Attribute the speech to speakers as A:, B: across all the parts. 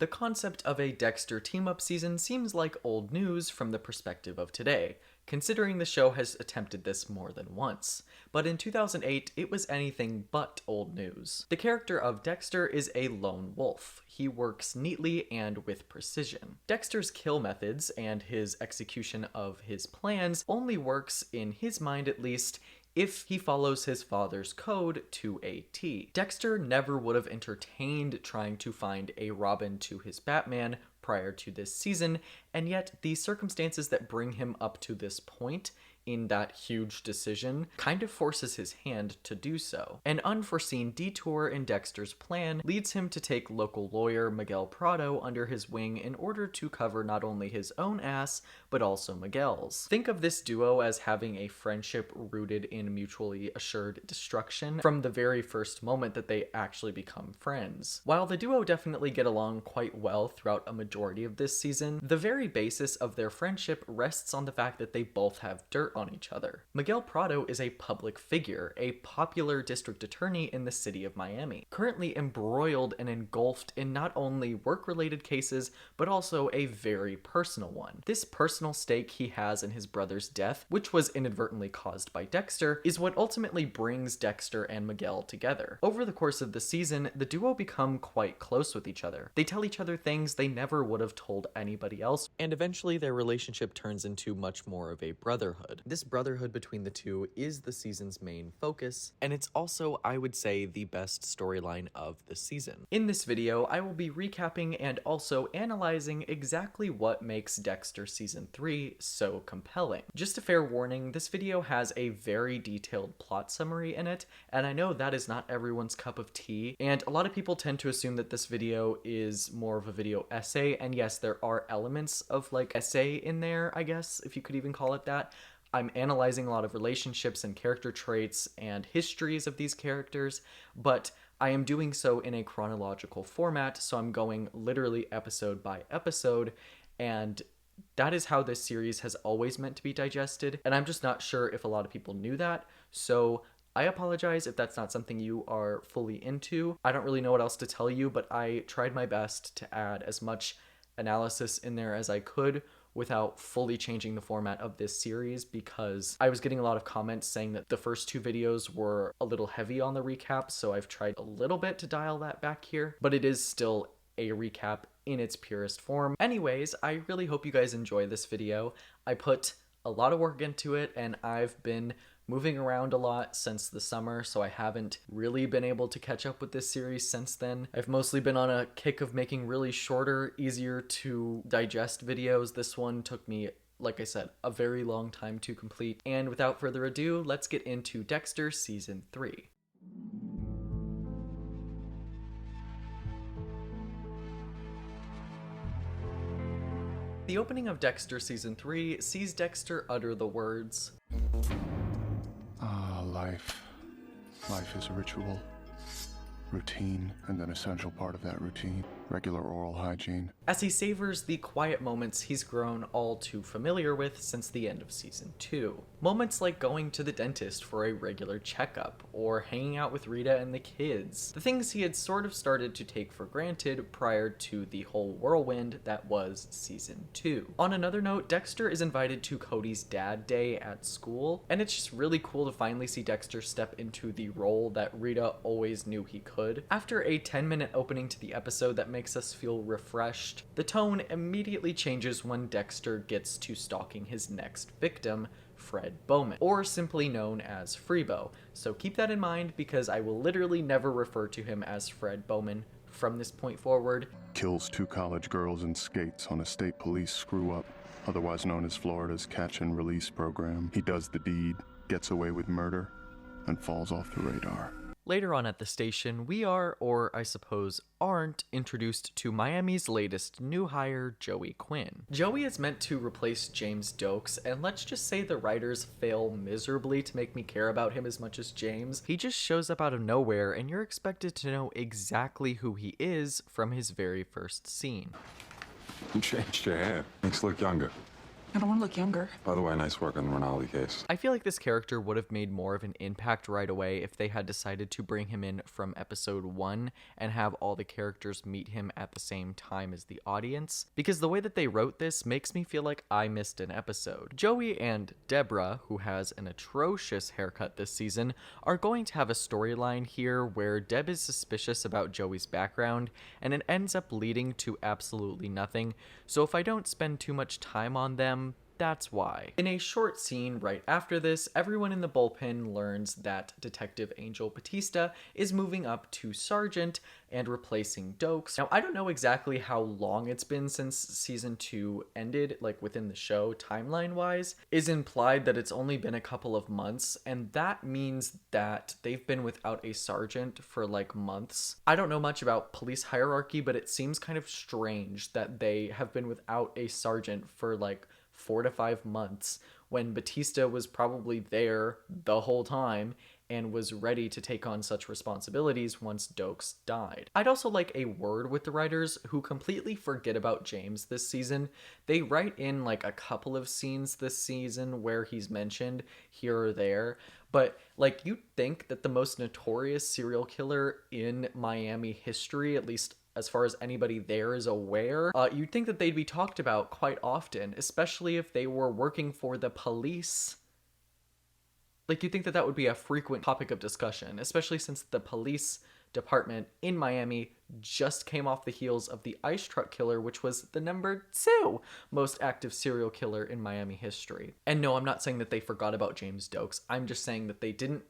A: The concept of a Dexter team-up season seems like old news from the perspective of today, considering the show has attempted this more than once. But in 2008, it was anything but old news. The character of Dexter is a lone wolf. He works neatly and with precision. Dexter's kill methods and his execution of his plans only works, in his mind at least, if he follows his father's code to a T. Dexter never would have entertained trying to find a Robin to his Batman prior to this season, and yet the circumstances that bring him up to this point in that huge decision kind of forces his hand to do so. An unforeseen detour in Dexter's plan leads him to take local lawyer Miguel Prado under his wing in order to cover not only his own ass, but also Miguel's. Think of this duo as having a friendship rooted in mutually assured destruction from the very first moment that they actually become friends. While the duo definitely get along quite well throughout a majority of this season, the very basis of their friendship rests on the fact that they both have dirt on each other. Miguel Prado is a public figure, a popular district attorney in the city of Miami, currently embroiled and engulfed in not only work-related cases, but also a very personal one. This personal stake he has in his brother's death, which was inadvertently caused by Dexter, is what ultimately brings Dexter and Miguel together. Over the course of the season, the duo become quite close with each other. They tell each other things they never would have told anybody else, and eventually their relationship turns into much more of a brotherhood. This brotherhood between the two is the season's main focus, and it's also, I would say, the best storyline of the season. In this video, I will be recapping and also analyzing exactly what makes Dexter Season 3 so compelling. Just a fair warning, this video has a very detailed plot summary in it, and I know that is not everyone's cup of tea, and a lot of people tend to assume that this video is more of a video essay, and yes, there are elements of like essay in there, I guess, if you could even call it that. I'm analyzing a lot of relationships and character traits and histories of these characters, but I am doing so in a chronological format, so I'm going literally episode by episode, and that is how this series has always meant to be digested, and I'm just not sure if a lot of people knew that, so I apologize if that's not something you are fully into. I don't really know what else to tell you, but I tried my best to add as much analysis in there as I could without fully changing the format of this series, because I was getting a lot of comments saying that the first two videos were a little heavy on the recap, so I've tried a little bit to dial that back here, but it is still a recap in its purest form. Anyways, I really hope you guys enjoy this video. I put a lot of work into it, and I've been moving around a lot since the summer, so I haven't really been able to catch up with this series since then. I've mostly been on a kick of making really shorter, easier to digest videos. This one took me, like I said, a very long time to complete. And without further ado, let's get into Dexter Season 3. The opening of Dexter Season 3 sees Dexter utter the words,
B: Life. Life is a ritual, routine, and an essential part of that routine, regular oral hygiene.
A: as he savors the quiet moments he's grown all too familiar with since the end of Season 2. Moments like going to the dentist for a regular checkup, or hanging out with Rita and the kids. The things he had sort of started to take for granted prior to the whole whirlwind that was Season 2. On another note, Dexter is invited to Cody's dad day at school, and it's just really cool to finally see Dexter step into the role that Rita always knew he could. After a 10-minute opening to the episode that makes us feel refreshed, the tone immediately changes when Dexter gets to stalking his next victim, Fred Bowman, or simply known as Freebo. So keep that in mind, because I will literally never refer to him as Fred Bowman from this point forward.
B: Kills 2 college girls in skates on a state police screw-up, otherwise known as Florida's catch and release program. He does the deed, gets away with murder, and falls off the radar.
A: Later on at the station, we are, or I suppose aren't, introduced to Miami's latest new hire, Joey Quinn. Joey is meant to replace James Dokes, and let's just say the writers fail miserably to make me care about him as much as James. He just shows up out of nowhere, and you're expected to know exactly who he is from his very first scene.
C: You changed your hair. Makes you look younger. I don't want to look younger.
D: By the way, nice work on the Rinaldi case.
A: I feel like this character would have made more of an impact right away if they had decided to bring him in from episode 1 and have all the characters meet him at the same time as the audience, because the way that they wrote this makes me feel like I missed an episode. Joey and Deborah, who has an atrocious haircut this season, are going to have a storyline here where Deb is suspicious about Joey's background, and it ends up leading to absolutely nothing, so if I don't spend too much time on them, that's why. In a short scene right after this, everyone in the bullpen learns that Detective Angel Batista is moving up to Sergeant and replacing Dokes. Now, I don't know exactly how long it's been since season 2 ended, like within the show, timeline-wise. Is implied that it's only been a couple of months, and that means that they've been without a sergeant for like months. I don't know much about police hierarchy, but it seems kind of strange that they have been without a sergeant for like 4 to 5 months when Batista was probably there the whole time and was ready to take on such responsibilities once Dokes died. I'd also like a word with the writers who completely forget about James this season. They write in like a couple of scenes this season where he's mentioned here or there, but like you'd think that the most notorious serial killer in Miami history, at least as far as anybody there is aware, you'd think that they'd be talked about quite often, especially if they were working for the police. Like, you'd think that that would be a frequent topic of discussion, especially since the police department in Miami just came off the heels of the ice truck killer, which was the number 2 most active serial killer in Miami history. And no, I'm not saying that they forgot about James Dokes. I'm just saying that they didn't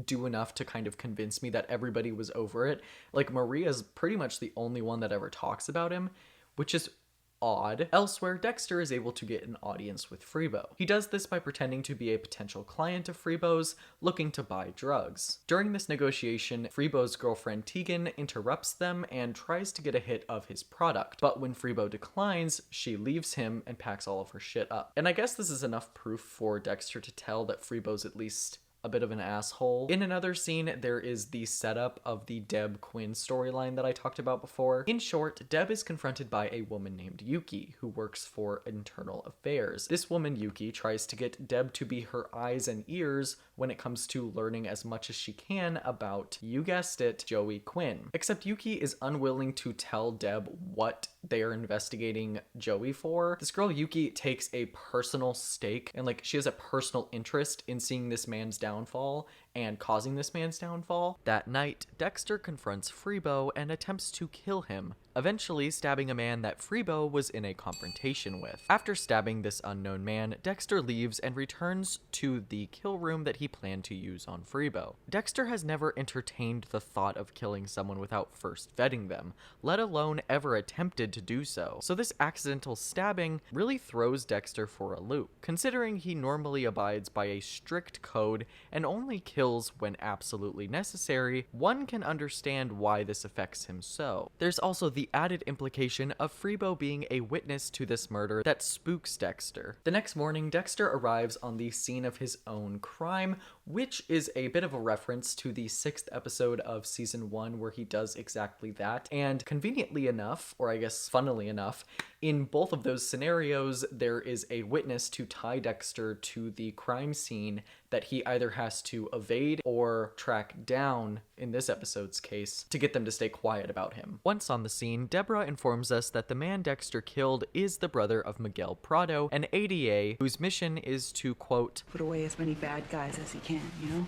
A: do enough to kind of convince me that everybody was over it. Like, Maria's pretty much the only one that ever talks about him, which is odd. Elsewhere, Dexter is able to get an audience with Freebo. He does this by pretending to be a potential client of Freebo's, looking to buy drugs. During this negotiation, Freebo's girlfriend Tegan interrupts them and tries to get a hit of his product, but when Freebo declines, she leaves him and packs all of her shit up. And I guess this is enough proof for Dexter to tell that Freebo's at least a bit of an asshole. In another scene, there is the setup of the Deb Quinn storyline that I talked about before. In short, Deb is confronted by a woman named Yuki, who works for Internal Affairs. This woman, Yuki, tries to get Deb to be her eyes and ears when it comes to learning as much as she can about, you guessed it, Joey Quinn. Except Yuki is unwilling to tell Deb what they are investigating Joey for. This girl, Yuki, takes a personal stake and she has a personal interest in seeing this man's downfall and causing this man's downfall. That night, Dexter confronts Freebo and attempts to kill him, eventually stabbing a man that Freebo was in a confrontation with. After stabbing this unknown man, Dexter leaves and returns to the kill room that he planned to use on Freebo. Dexter has never entertained the thought of killing someone without first vetting them, let alone ever attempted to do so. So this accidental stabbing really throws Dexter for a loop, considering he normally abides by a strict code and only kills when absolutely necessary. One can understand why this affects him so. There's also the added implication of Freebo being a witness to this murder that spooks Dexter. The next morning, Dexter arrives on the scene of his own crime, which is a bit of a reference to the 6th episode of season 1 where he does exactly that. And conveniently enough, or I guess funnily enough, in both of those scenarios, there is a witness to tie Dexter to the crime scene that he either has to evade or track down, in this episode's case, to get them to stay quiet about him. Once on the scene, Deborah informs us that the man Dexter killed is the brother of Miguel Prado, an ADA whose mission is to, quote,
C: Put away as many bad guys as he can, you know?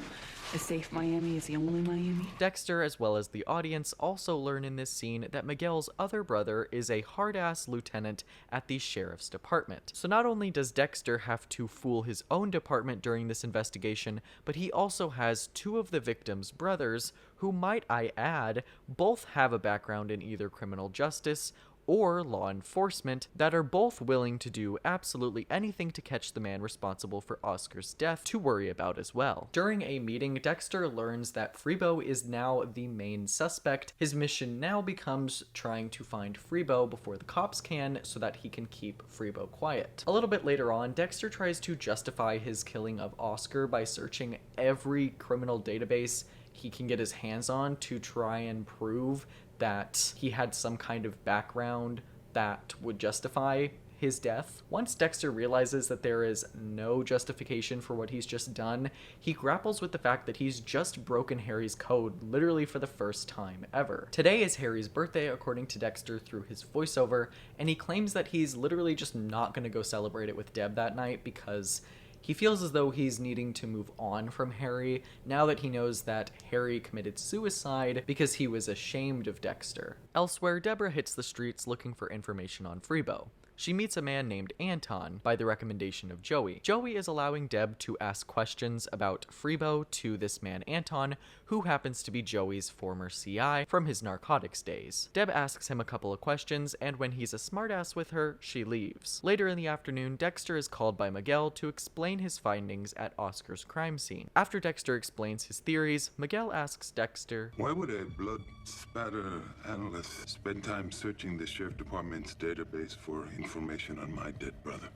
C: A safe Miami is the only Miami.
A: Dexter, as well as the audience, also learn in this scene that Miguel's other brother is a hard-ass lieutenant at the sheriff's department. So not only does Dexter have to fool his own department during this investigation, but he also has 2 of the victims' brothers, who, might I add, both have a background in either criminal justice or law enforcement, that are both willing to do absolutely anything to catch the man responsible for Oscar's death to worry about as well. During a meeting, Dexter learns that Freebo is now the main suspect. His mission now becomes trying to find Freebo before the cops can so that he can keep Freebo quiet. A little bit later on, Dexter tries to justify his killing of Oscar by searching every criminal database he can get his hands on to try and prove that he had some kind of background that would justify his death. Once Dexter realizes that there is no justification for what he's just done, he grapples with the fact that he's just broken Harry's code literally for the first time ever. Today is Harry's birthday, according to Dexter through his voiceover, and he claims that he's literally just not going to go celebrate it with Deb that night because he feels as though he's needing to move on from Harry now that he knows that Harry committed suicide because he was ashamed of Dexter. Elsewhere, Deborah hits the streets looking for information on Freebo. She meets a man named Anton by the recommendation of Joey. Joey is allowing Deb to ask questions about Freebo to this man Anton, who happens to be Joey's former CI from his narcotics days. Deb asks him a couple of questions, and when he's a smartass with her, she leaves. Later in the afternoon, Dexter is called by Miguel to explain his findings at Oscar's crime scene. After Dexter explains his theories, Miguel asks Dexter,
E: "Why would a blood spatter analyst spend time searching the sheriff department's database for information on my dead brother?"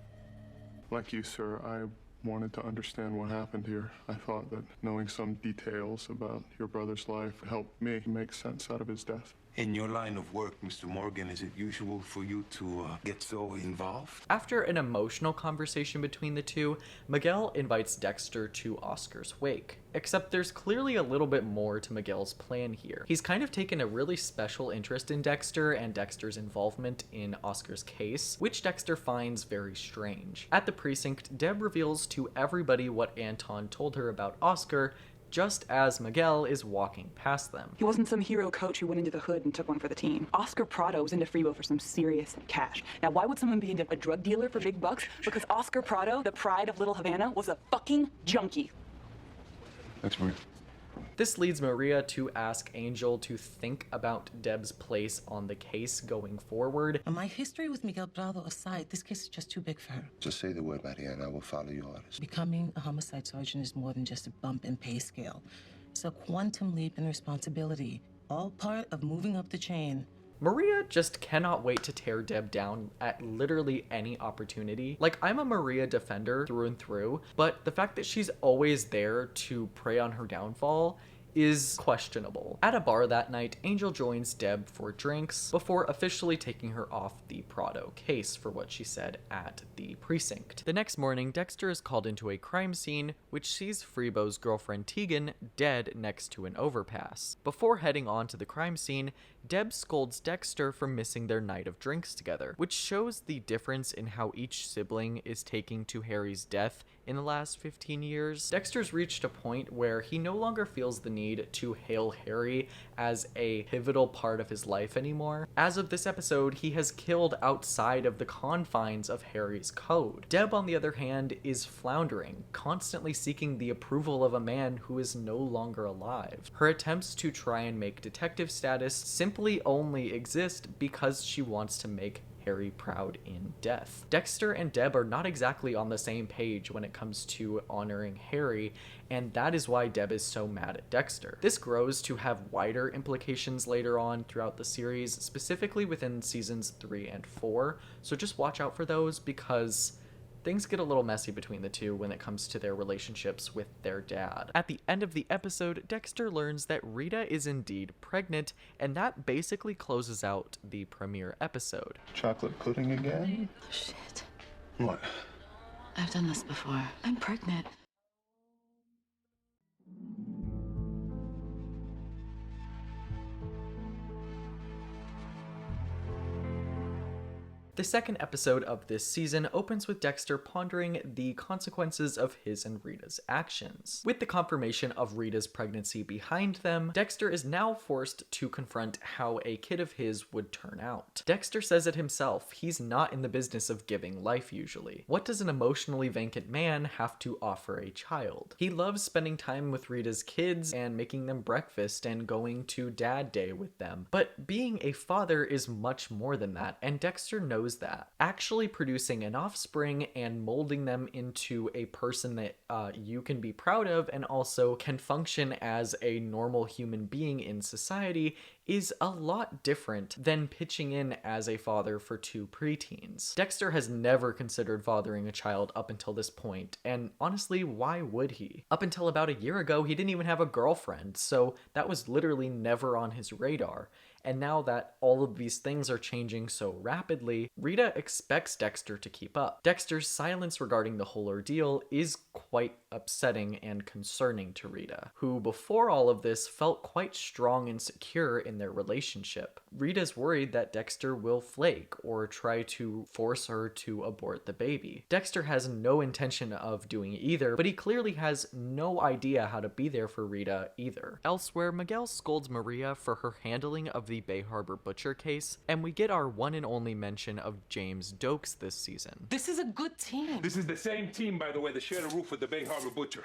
B: Like you, sir, I wanted to understand what happened here. I thought that knowing some details about your brother's life helped me make sense out of his death.
E: In your line of work, Mr. Morgan, is it usual for you to get so involved?
A: After an emotional conversation between the two, Miguel invites Dexter to Oscar's wake. Except there's clearly a little bit more to Miguel's plan here. He's kind of taken a really special interest in Dexter and Dexter's involvement in Oscar's case, which Dexter finds very strange. At the precinct, Deb reveals to everybody what Anton told her about Oscar, just as Miguel is walking past them.
C: He wasn't some hero coach who went into the hood and took one for the team. Oscar Prado was into freebo for some serious cash. Now, why would someone be into a drug dealer for big bucks? Because Oscar Prado, the pride of Little Havana, was a fucking junkie.
E: That's weird.
A: This leads Maria to ask Angel to think about Deb's place on the case going forward.
F: My history with Miguel Prado aside, this case is just too big for her.
E: Just say the word, Maria, and I will follow your orders.
F: Becoming a homicide sergeant is more than just a bump in pay scale. It's a quantum leap in responsibility, all part of moving up the chain.
A: Maria just cannot wait to tear Deb down at literally any opportunity. Like, I'm a Maria defender through and through, but the fact that she's always there to prey on her downfall is questionable. At a bar that night, Angel joins Deb for drinks before officially taking her off the Prado case for what she said at the precinct. The next morning, Dexter is called into a crime scene, which sees Freebo's girlfriend Tegan dead next to an overpass. Before heading on to the crime scene, Deb scolds Dexter for missing their night of drinks together, which shows the difference in how each sibling is taking to Harry's death in the last 15 years. Dexter's reached a point where he no longer feels the need to hail Harry as a pivotal part of his life anymore. As of this episode, he has killed outside of the confines of Harry's code. Deb, on the other hand, is floundering, constantly seeking the approval of a man who is no longer alive. Her attempts to try and make detective status simply only exist because she wants to make Harry proud in death. Dexter and Deb are not exactly on the same page when it comes to honoring Harry, and that is why Deb is so mad at Dexter. This grows to have wider implications later on throughout the series, specifically within seasons 3 and 4, so just watch out for those because things get a little messy between the two when it comes to their relationships with their dad. At the end of the episode, Dexter learns that Rita is indeed pregnant, and that basically closes out the premiere episode.
B: Chocolate pudding again?
C: Oh, shit.
E: What?
C: I've done this before. I'm pregnant.
A: The second episode of this season opens with Dexter pondering the consequences of his and Rita's actions. With the confirmation of Rita's pregnancy behind them, Dexter is now forced to confront how a kid of his would turn out. Dexter says it himself, he's not in the business of giving life usually. What does an emotionally vacant man have to offer a child? He loves spending time with Rita's kids and making them breakfast and going to dad day with them. But being a father is much more than that, and Dexter knows that. Actually producing an offspring and molding them into a person that you can be proud of and also can function as a normal human being in society is a lot different than pitching in as a father for two preteens. Dexter has never considered fathering a child up until this point, and honestly, why would he? Up until about a year ago, he didn't even have a girlfriend, so that was literally never on his radar. And now that all of these things are changing so rapidly, Rita expects Dexter to keep up. Dexter's silence regarding the whole ordeal is quite upsetting and concerning to Rita, who before all of this felt quite strong and secure in their relationship. Rita's worried that Dexter will flake or try to force her to abort the baby. Dexter has no intention of doing either, but he clearly has no idea how to be there for Rita either. Elsewhere, Miguel scolds Maria for her handling of the Bay Harbor Butcher case, and we get our one and only mention of James Dokes this season.
F: This is a good team.
G: This is the same team, by the way, that shared a roof with the Bay Harbor Butcher.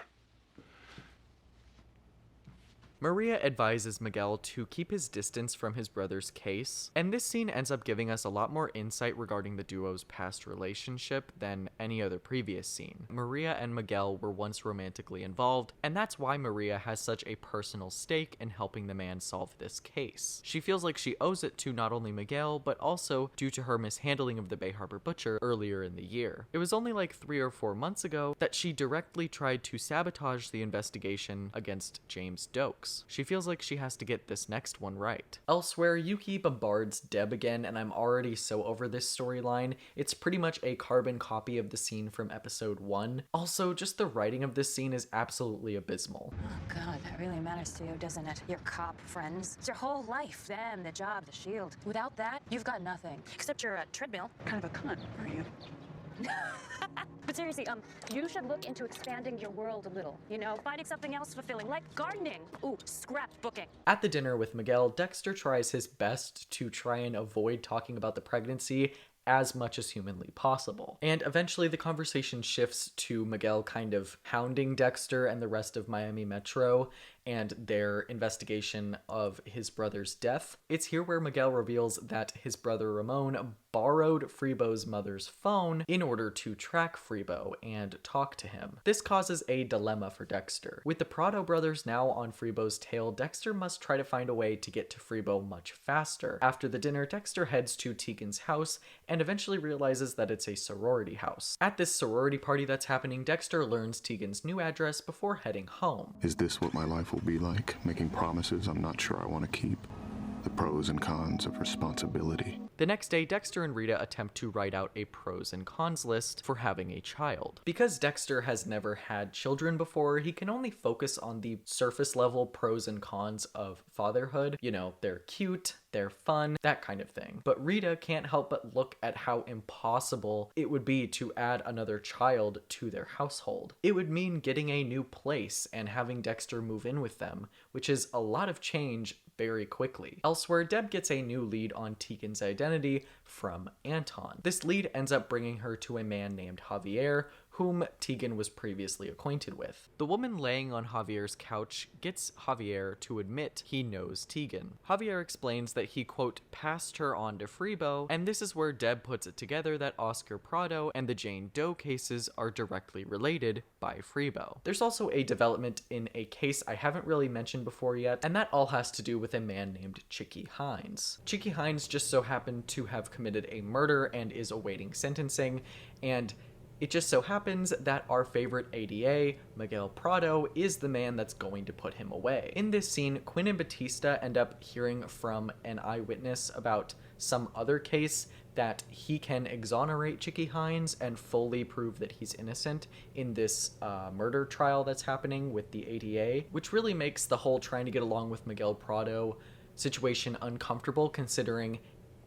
A: Maria advises Miguel to keep his distance from his brother's case, and this scene ends up giving us a lot more insight regarding the duo's past relationship than any other previous scene. Maria and Miguel were once romantically involved, and that's why Maria has such a personal stake in helping the man solve this case. She feels like she owes it to not only Miguel, but also due to her mishandling of the Bay Harbor Butcher earlier in the year. It was only like 3 or 4 months ago that she directly tried to sabotage the investigation against James Dokes. She feels like she has to get this next one right. Elsewhere, Yuki bombards Deb again, and I'm already so over this storyline. It's pretty much a carbon copy of the scene from episode 1. Also, just the writing of this scene is absolutely abysmal.
H: Oh God, that really matters to you, doesn't it? Your cop friends. It's your whole life. Them, the job, the shield. Without that, you've got nothing. Except you're a treadmill.
C: Kind of a cunt, aren't you?
H: But seriously, you should look into expanding your world a little. You know, finding something else fulfilling, like gardening. Ooh, scrapbooking.
A: At the dinner with Miguel, Dexter tries his best to try and avoid talking about the pregnancy as much as humanly possible. And eventually the conversation shifts to Miguel kind of hounding Dexter and the rest of Miami Metro and their investigation of his brother's death. It's here where Miguel reveals that his brother Ramon borrowed Freebo's mother's phone in order to track Freebo and talk to him. This causes a dilemma for Dexter. With the Prado brothers now on Freebo's tail, Dexter must try to find a way to get to Freebo much faster. After the dinner, Dexter heads to Tegan's house and eventually realizes that it's a sorority house. At this sorority party that's happening, Dexter learns Tegan's new address before heading home.
B: Is this what my life will be like? Making promises I'm not sure I want to keep. The pros and cons of responsibility.
A: The next day, Dexter and Rita attempt to write out a pros and cons list for having a child. Because Dexter has never had children before, he can only focus on the surface level pros and cons of fatherhood. You know, they're cute, they're fun, that kind of thing. But Rita can't help but look at how impossible it would be to add another child to their household. It would mean getting a new place and having Dexter move in with them, which is a lot of change very quickly. Elsewhere, Deb gets a new lead on Tegan's identity from Anton. This lead ends up bringing her to a man named Javier, whom Tegan was previously acquainted with. The woman laying on Javier's couch gets Javier to admit he knows Tegan. Javier explains that he, quote, passed her on to Freebo, and this is where Deb puts it together that Oscar Prado and the Jane Doe cases are directly related by Freebo. There's also a development in a case I haven't really mentioned before yet, and that all has to do with a man named Chicky Hines. Chicky Hines just so happened to have committed a murder and is awaiting sentencing, and it just so happens that our favorite ADA, Miguel Prado, is the man that's going to put him away. In this scene, Quinn and Batista end up hearing from an eyewitness about some other case that he can exonerate Chicky Hines and fully prove that he's innocent in this murder trial that's happening with the ADA, which really makes the whole trying to get along with Miguel Prado situation uncomfortable, considering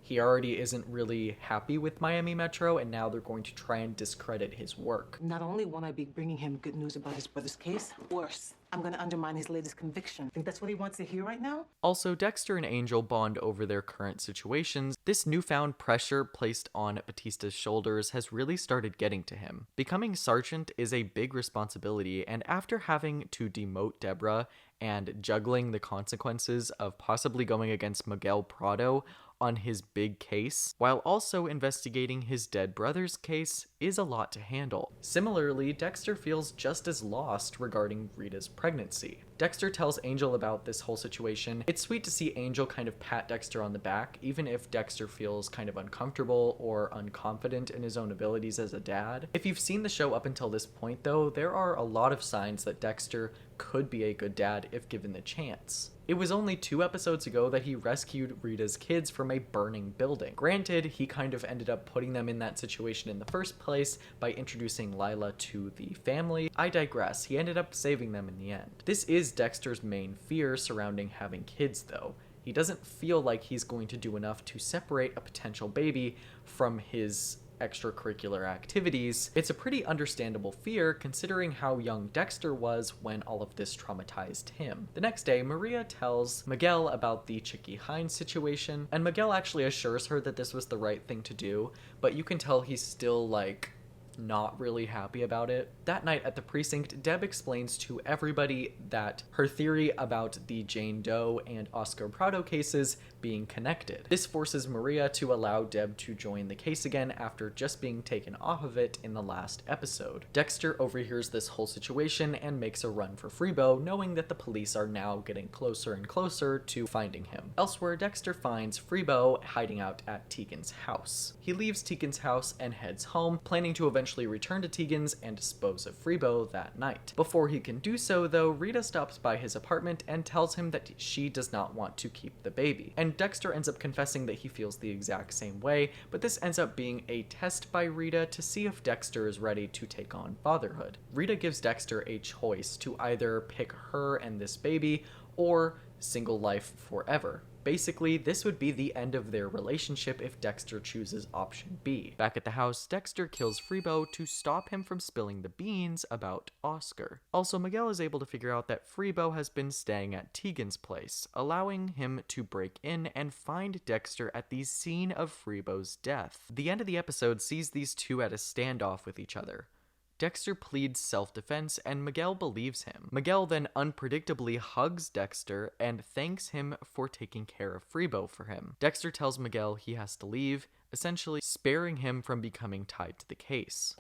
A: he already isn't really happy with Miami Metro, and now they're going to try and discredit his work.
F: Not only won't I be bringing him good news about his brother's case, worse, I'm gonna undermine his latest conviction. Think that's what he wants to hear right now?
A: Also, Dexter and Angel bond over their current situations. This newfound pressure placed on Batista's shoulders has really started getting to him. Becoming sergeant is a big responsibility, and after having to demote Deborah and juggling the consequences of possibly going against Miguel Prado on his big case, while also investigating his dead brother's case, is a lot to handle. Similarly, Dexter feels just as lost regarding Rita's pregnancy. Dexter tells Angel about this whole situation. It's sweet to see Angel kind of pat Dexter on the back, even if Dexter feels kind of uncomfortable or unconfident in his own abilities as a dad. If you've seen the show up until this point though, there are a lot of signs that Dexter could be a good dad if given the chance. It was only 2 episodes ago that he rescued Rita's kids from a burning building. Granted, he kind of ended up putting them in that situation in the first place by introducing Lila to the family. I digress, he ended up saving them in the end. This is Dexter's main fear surrounding having kids though. He doesn't feel like he's going to do enough to separate a potential baby from his extracurricular activities. It's a pretty understandable fear considering how young Dexter was when all of this traumatized him. The next day, Maria tells Miguel about the Chicky Hines situation, and Miguel actually assures her that this was the right thing to do, but you can tell he's still like not really happy about it. That night at the precinct, Deb explains to everybody that her theory about the Jane Doe and Oscar Prado cases being connected. This forces Maria to allow Deb to join the case again after just being taken off of it in the last episode. Dexter overhears this whole situation and makes a run for Freebo, knowing that the police are now getting closer and closer to finding him. Elsewhere, Dexter finds Freebo hiding out at Tegan's house. He leaves Tegan's house and heads home, planning to eventually return to Tegan's and dispose of Freebo that night. Before he can do so, though, Rita stops by his apartment and tells him that she does not want to keep the baby. And Dexter ends up confessing that he feels the exact same way, but this ends up being a test by Rita to see if Dexter is ready to take on fatherhood. Rita gives Dexter a choice to either pick her and this baby or single life forever. Basically, this would be the end of their relationship if Dexter chooses option B. Back at the house, Dexter kills Freebo to stop him from spilling the beans about Oscar. Also, Miguel is able to figure out that Freebo has been staying at Tegan's place, allowing him to break in and find Dexter at the scene of Freebo's death. The end of the episode sees these two at a standoff with each other. Dexter pleads self-defense and Miguel believes him. Miguel then unpredictably hugs Dexter and thanks him for taking care of Freebo for him. Dexter tells Miguel he has to leave, essentially sparing him from becoming tied to the case.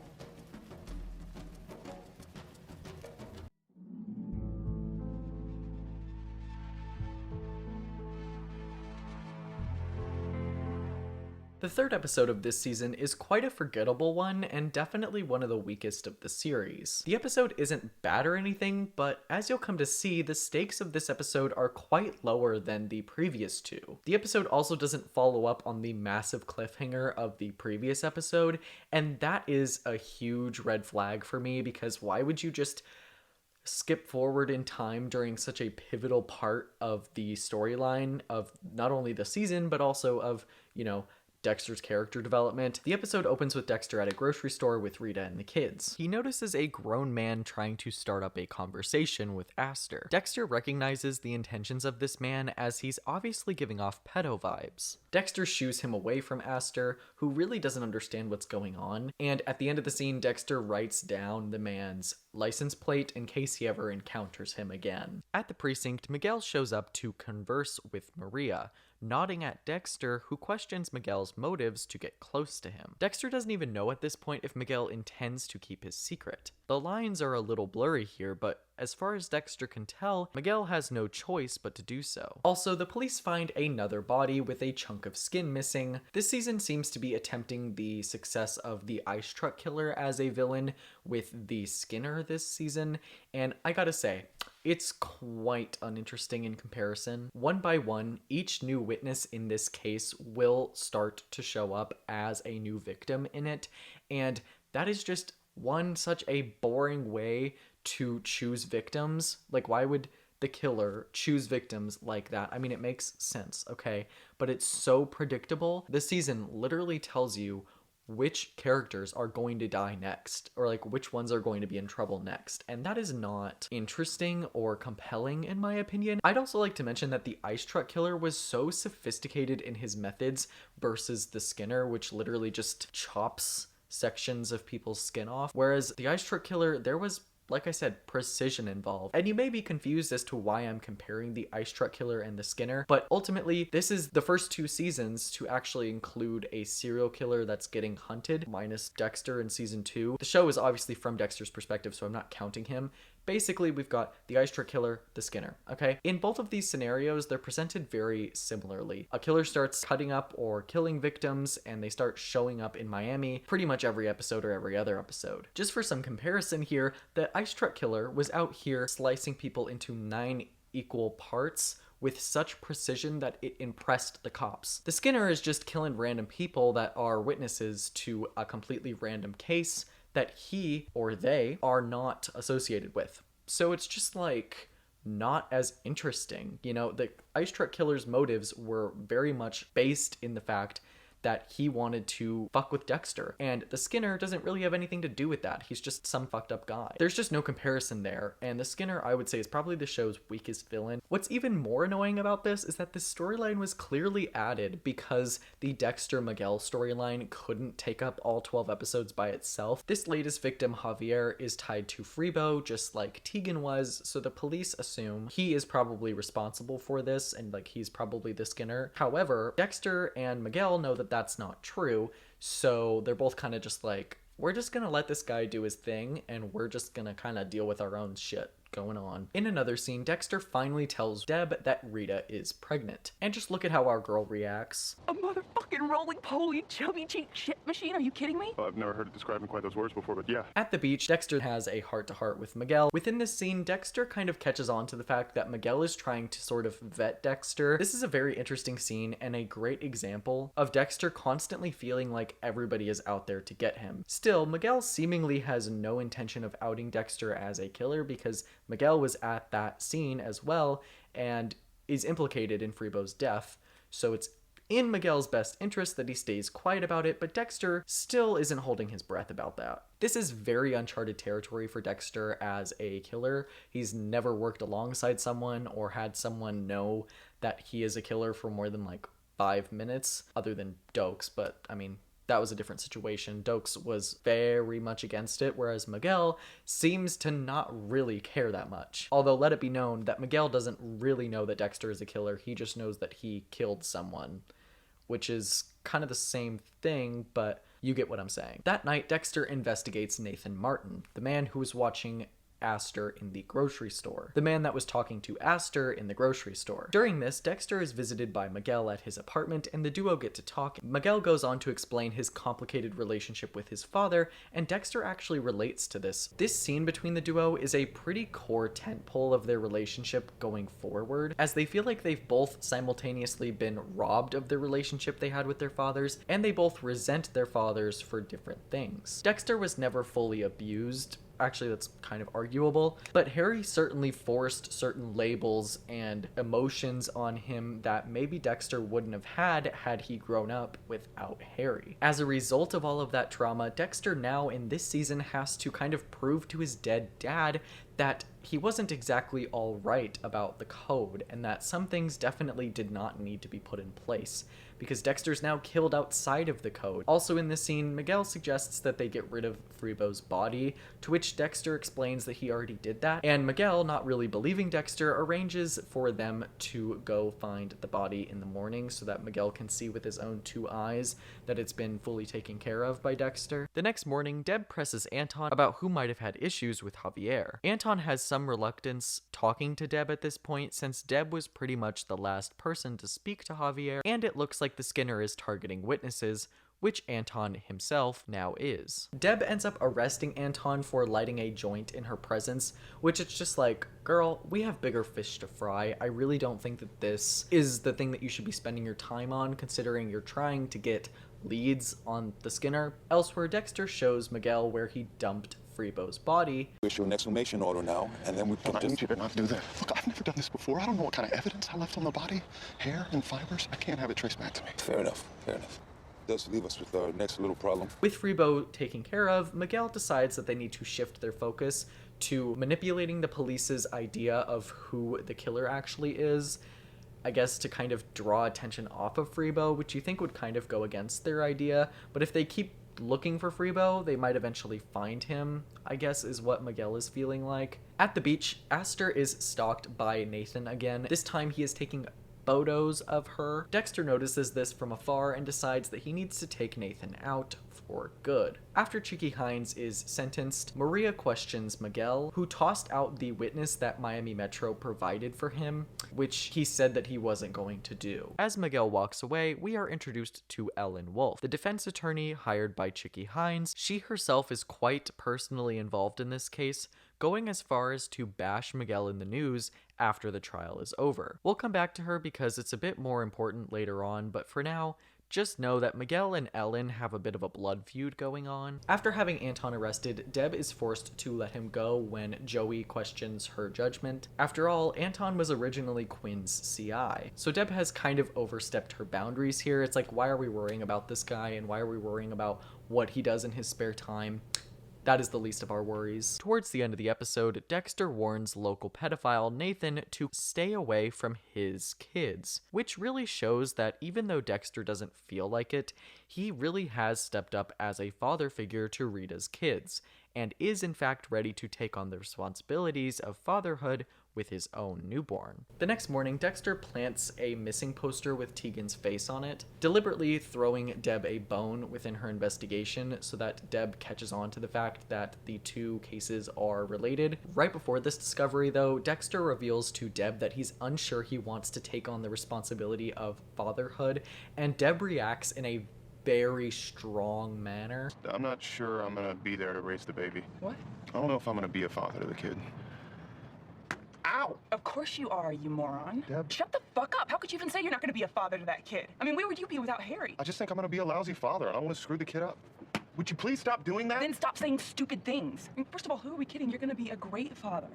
A: The third episode of this season is quite a forgettable one and definitely one of the weakest of the series. The episode isn't bad or anything, but as you'll come to see, the stakes of this episode are quite lower than the previous two. The episode also doesn't follow up on the massive cliffhanger of the previous episode, and that is a huge red flag for me because why would you just skip forward in time during such a pivotal part of the storyline of not only the season, but also of, Dexter's character development. The episode opens with Dexter at a grocery store with Rita and the kids. He notices a grown man trying to start up a conversation with Aster. Dexter recognizes the intentions of this man as he's obviously giving off pedo vibes. Dexter shoos him away from Aster, who really doesn't understand what's going on, and at the end of the scene, Dexter writes down the man's license plate in case he ever encounters him again. At the precinct, Miguel shows up to converse with Maria, nodding at Dexter, who questions Miguel's motives to get close to him. Dexter doesn't even know at this point if Miguel intends to keep his secret. The lines are a little blurry here, but as far as Dexter can tell, Miguel has no choice but to do so. Also, the police find another body with a chunk of skin missing. This season seems to be attempting the success of the ice truck killer as a villain with the Skinner this season, and I gotta say, it's quite uninteresting in comparison. One by one, each new witness in this case will start to show up as a new victim in it, and that is just one such a boring way to choose victims. Like, why would the killer choose victims like that? I mean, it makes sense, okay? But it's so predictable. This season literally tells you which characters are going to die next, or like which ones are going to be in trouble next, and that is not interesting or compelling in my opinion. I'd also like to mention that the ice truck killer was so sophisticated in his methods versus the Skinner, which literally just chops sections of people's skin off, whereas the ice truck killer, there was, like I said, precision involved. And you may be confused as to why I'm comparing the ice truck killer and the Skinner, but ultimately this is the first 2 seasons to actually include a serial killer that's getting hunted, minus Dexter in season 2. The show is obviously from Dexter's perspective, so I'm not counting him. Basically, we've got the ice truck killer, the Skinner, okay? In both of these scenarios, they're presented very similarly. A killer starts cutting up or killing victims, and they start showing up in Miami pretty much every episode or every other episode. Just for some comparison here, the ice truck killer was out here slicing people into 9 equal parts, with such precision that it impressed the cops. The Skinner is just killing random people that are witnesses to a completely random case that he or they are not associated with. So it's just like not as interesting. You know, the ice truck killer's motives were very much based in the fact that he wanted to fuck with Dexter. And the Skinner doesn't really have anything to do with that. He's just some fucked up guy. There's just no comparison there. And the Skinner, I would say, is probably the show's weakest villain. What's even more annoying about this is that this storyline was clearly added because the Dexter Miguel storyline couldn't take up all 12 episodes by itself. This latest victim, Javier, is tied to Freebo, just like Tegan was, so the police assume he is probably responsible for this, and like he's probably the Skinner. However, Dexter and Miguel know that that's not true, so they're both kind of just like, we're just gonna let this guy do his thing, and we're just gonna kind of deal with our own shit going on. In another scene, Dexter finally tells Deb that Rita is pregnant. And just look at how our girl reacts.
C: A motherfucking roly-poly, chubby cheek shit machine? Are you kidding me?
B: I've never heard it described in quite those words before, but yeah.
A: At the beach, Dexter has a heart-to-heart with Miguel. Within this scene, Dexter kind of catches on to the fact that Miguel is trying to sort of vet Dexter. This is a very interesting scene and a great example of Dexter constantly feeling like everybody is out there to get him. Still, Miguel seemingly has no intention of outing Dexter as a killer because Miguel was at that scene as well and is implicated in Freebo's death, so it's in Miguel's best interest that he stays quiet about it, but Dexter still isn't holding his breath about that. This is very uncharted territory for Dexter as a killer. He's never worked alongside someone or had someone know that he is a killer for more than like 5 minutes, other than Dokes, but I mean, that was a different situation. Dokes was very much against it, whereas Miguel seems to not really care that much. Although let it be known that Miguel doesn't really know that Dexter is a killer, he just knows that he killed someone, which is kind of the same thing, but you get what I'm saying. That night, Dexter investigates Nathan Martin, the man who was watching Aster in the grocery store. The man that was talking to Aster in the grocery store. During this, Dexter is visited by Miguel at his apartment and the duo get to talk. Miguel goes on to explain his complicated relationship with his father, and Dexter actually relates to this. This scene between the duo is a pretty core tentpole of their relationship going forward, as they feel like they've both simultaneously been robbed of the relationship they had with their fathers, and they both resent their fathers for different things. Dexter was never fully abused. Actually, that's kind of arguable, but Harry certainly forced certain labels and emotions on him that maybe Dexter wouldn't have had he grown up without Harry. As a result of all of that trauma, Dexter now in this season has to kind of prove to his dead dad that he wasn't exactly all right about the code, and that some things definitely did not need to be put in place, because Dexter's now killed outside of the code. Also in this scene, Miguel suggests that they get rid of Freebo's body, to which Dexter explains that he already did that, and Miguel, not really believing Dexter, arranges for them to go find the body in the morning so that Miguel can see with his own 2 eyes that it's been fully taken care of by Dexter. The next morning, Deb presses Anton about who might have had issues with Javier. Anton has some reluctance talking to Deb at this point, since Deb was pretty much the last person to speak to Javier, and it looks like the Skinner is targeting witnesses, which Anton himself now is. Deb ends up arresting Anton for lighting a joint in her presence, which it's just like, girl, we have bigger fish to fry. I really don't think that this is the thing that you should be spending your time on, considering you're trying to get leads on the Skinner. Elsewhere, Dexter shows Miguel where he dumped Freebo's body.
I: Issue an exhumation order now, and then we can
B: I need you to not do that. Look, I've never done this before. I don't know what kind of evidence I left on the body. Hair and fibers. I can't have it traced back to me.
I: Fair enough, fair enough. Does leave us with our next little problem.
A: With Freebo taken care of, Miguel decides that they need to shift their focus to manipulating the police's idea of who the killer actually is. I guess to kind of draw attention off of Freebo, which you think would kind of go against their idea, but if they keep looking for Freebo, they might eventually find him, I guess is what Miguel is feeling like. At the beach, Aster is stalked by Nathan again. This time he is taking photos of her. Dexter notices this from afar and decides that he needs to take Nathan out for good. After Cheeky Hines is sentenced, Maria questions Miguel, who tossed out the witness that Miami Metro provided for him. which he said that he wasn't going to do. As Miguel walks away, we are introduced to Ellen Wolf, the defense attorney hired by Chicky Hines. She herself is quite personally involved in this case, going as far as to bash Miguel in the news after the trial is over. We'll come back to her because it's a bit more important later on, but for now, just know that Miguel and Ellen have a bit of a blood feud going on. After having Anton arrested, Deb is forced to let him go when Joey questions her judgment. After all, Anton was originally Quinn's CI, so Deb has kind of overstepped her boundaries here. It's like, why are we worrying about this guy, and why are we worrying about what he does in his spare time? That is the least of our worries. Towards the end of the episode, Dexter warns local pedophile Nathan to stay away from his kids, which really shows that even though Dexter doesn't feel like it, he really has stepped up as a father figure to Rita's kids, and is in fact ready to take on the responsibilities of fatherhood with his own newborn. The next morning, Dexter plants a missing poster with Tegan's face on it, deliberately throwing Deb a bone within her investigation so that Deb catches on to the fact that the two cases are related. Right before this discovery, though, Dexter reveals to Deb that he's unsure he wants to take on the responsibility of fatherhood, and Deb reacts in a very strong manner.
B: I'm not sure I'm gonna be there to raise the baby.
C: What?
B: I don't know if I'm gonna be a father to the kid. Ow!
C: Of course you are, you moron.
B: Deb.
C: Shut the fuck up. How could you even say you're not going to be a father to that kid? I mean, where would you be without Harry?
B: I just think I'm gonna be a lousy father. I don't want to screw the kid up. Would you please stop doing that?
C: Then stop saying stupid things. I mean, first of all, who are we kidding? You're going to be a great father.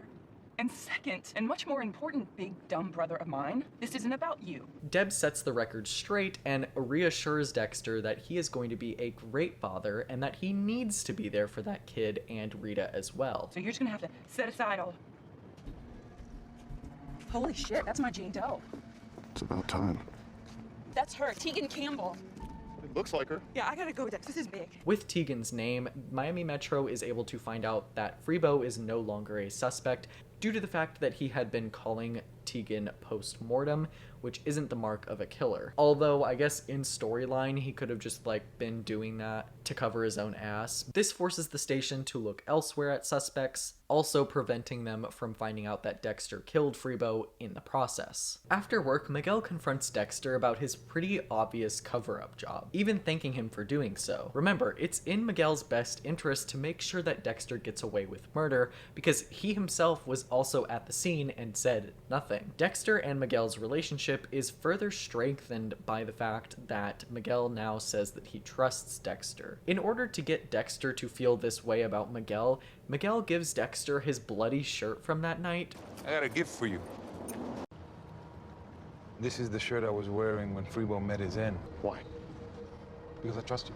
C: And second, and much more important, big dumb brother of mine, this isn't about you.
A: Deb sets the record straight and reassures Dexter that he is going to be a great father and that he needs to be there for that kid and Rita as well.
C: So you're just going to have to set aside all... Holy shit, that's my Jane Doe.
B: It's about time.
C: That's her, Tegan Campbell.
B: It looks like her.
C: Yeah, I gotta go, Dex. This is big.
A: With Tegan's name, Miami Metro is able to find out that freebo is no longer a suspect due to the fact that he had been calling Tegan post-mortem, which isn't the mark of a killer. Although, I guess in storyline, he could have just, been doing that to cover his own ass. This forces the station to look elsewhere at suspects, also preventing them from finding out that Dexter killed freebo in the process. After work, Miguel confronts Dexter about his pretty obvious cover-up job, even thanking him for doing so. Remember, it's in Miguel's best interest to make sure that Dexter gets away with murder, because he himself was also at the scene and said nothing. Dexter and Miguel's relationship is further strengthened by the fact that Miguel now says that he trusts Dexter. In order to get Dexter to feel this way about Miguel, Miguel gives Dexter his bloody shirt from that night.
G: I got a gift for you. This is the shirt I was wearing when freebo met his end.
B: Why?
G: Because I trust you.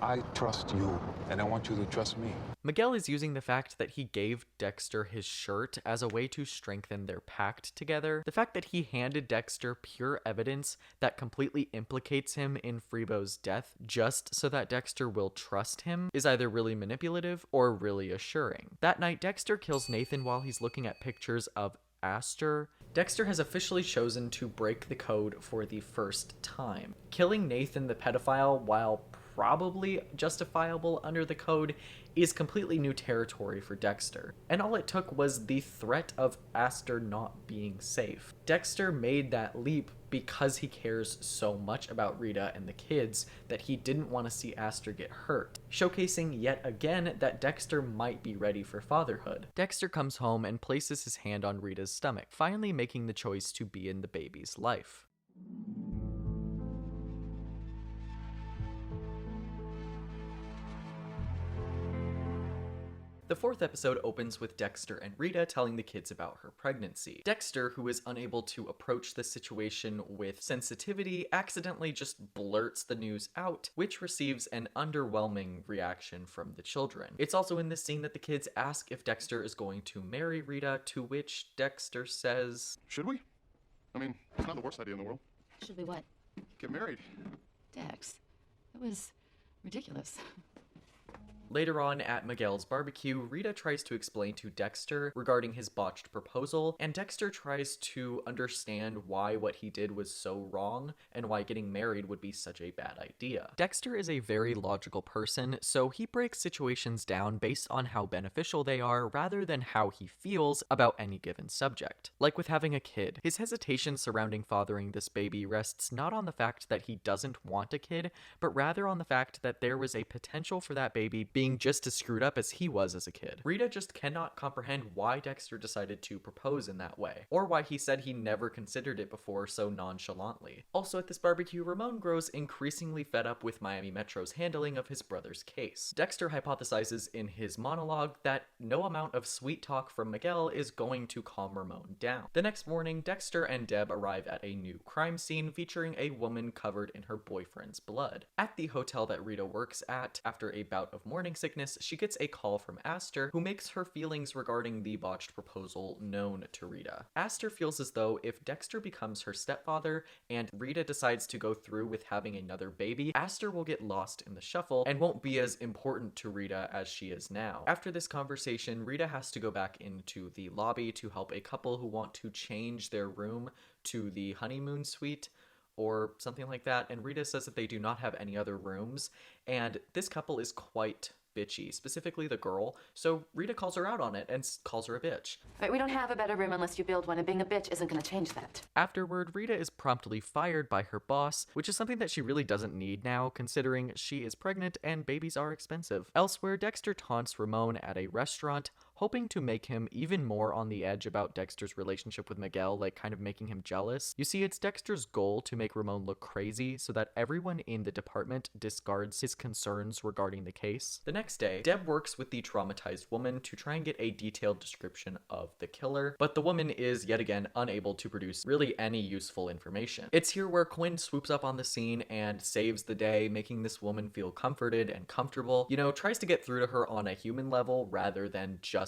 G: I trust you, and I want you to trust me.
A: Miguel is using the fact that he gave Dexter his shirt as a way to strengthen their pact together. The fact that he handed Dexter pure evidence that completely implicates him in freebo's death just so that Dexter will trust him is either really manipulative or really assuring. That night, Dexter kills Nathan while he's looking at pictures of Aster. Dexter has officially chosen to break the code for the first time. Killing Nathan the pedophile, while probably justifiable under the code, is completely new territory for Dexter. And all it took was the threat of Aster not being safe. Dexter made that leap because he cares so much about Rita and the kids that he didn't want to see Aster get hurt, showcasing yet again that Dexter might be ready for fatherhood. Dexter comes home and places his hand on Rita's stomach, finally making the choice to be in the baby's life. The fourth episode opens with Dexter and Rita telling the kids about her pregnancy. Dexter, who is unable to approach the situation with sensitivity, accidentally just blurts the news out, which receives an underwhelming reaction from the children. It's also in this scene that the kids ask if Dexter is going to marry Rita, to which Dexter says,
B: Should we? I mean, it's not the worst idea in the world.
J: Should we what?
B: Get married.
J: Dex, that was ridiculous.
A: Later on at Miguel's barbecue, Rita tries to explain to Dexter regarding his botched proposal, and Dexter tries to understand why what he did was so wrong and why getting married would be such a bad idea. Dexter is a very logical person, so he breaks situations down based on how beneficial they are rather than how he feels about any given subject. Like with having a kid, his hesitation surrounding fathering this baby rests not on the fact that he doesn't want a kid, but rather on the fact that there was a potential for that baby being just as screwed up as he was as a kid. Rita just cannot comprehend why Dexter decided to propose in that way, or why he said he never considered it before so nonchalantly. Also at this barbecue, Ramon grows increasingly fed up with Miami Metro's handling of his brother's case. Dexter hypothesizes in his monologue that no amount of sweet talk from Miguel is going to calm Ramon down. The next morning, Dexter and Deb arrive at a new crime scene featuring a woman covered in her boyfriend's blood. At the hotel that Rita works at, after a bout of morning sickness, she gets a call from Aster, who makes her feelings regarding the botched proposal known to Rita. Aster feels as though if Dexter becomes her stepfather and Rita decides to go through with having another baby, Aster will get lost in the shuffle and won't be as important to Rita as she is now. After this conversation, Rita has to go back into the lobby to help a couple who want to change their room to the honeymoon suite or something like that, and Rita says that they do not have any other rooms, and this couple is quite bitchy, specifically the girl, so Rita calls her out on it and calls her a bitch.
J: Right, we don't have a better room unless you build one, and being a bitch isn't gonna change that.
A: Afterward, Rita is promptly fired by her boss, which is something that she really doesn't need now, considering she is pregnant and babies are expensive. Elsewhere, Dexter taunts Ramon at a restaurant, hoping to make him even more on the edge about Dexter's relationship with Miguel, like kind of making him jealous. You see, it's Dexter's goal to make Ramon look crazy so that everyone in the department discards his concerns regarding the case. The next day, Deb works with the traumatized woman to try and get a detailed description of the killer, but the woman is yet again unable to produce really any useful information. It's here where Quinn swoops up on the scene and saves the day, making this woman feel comforted and comfortable, tries to get through to her on a human level rather than just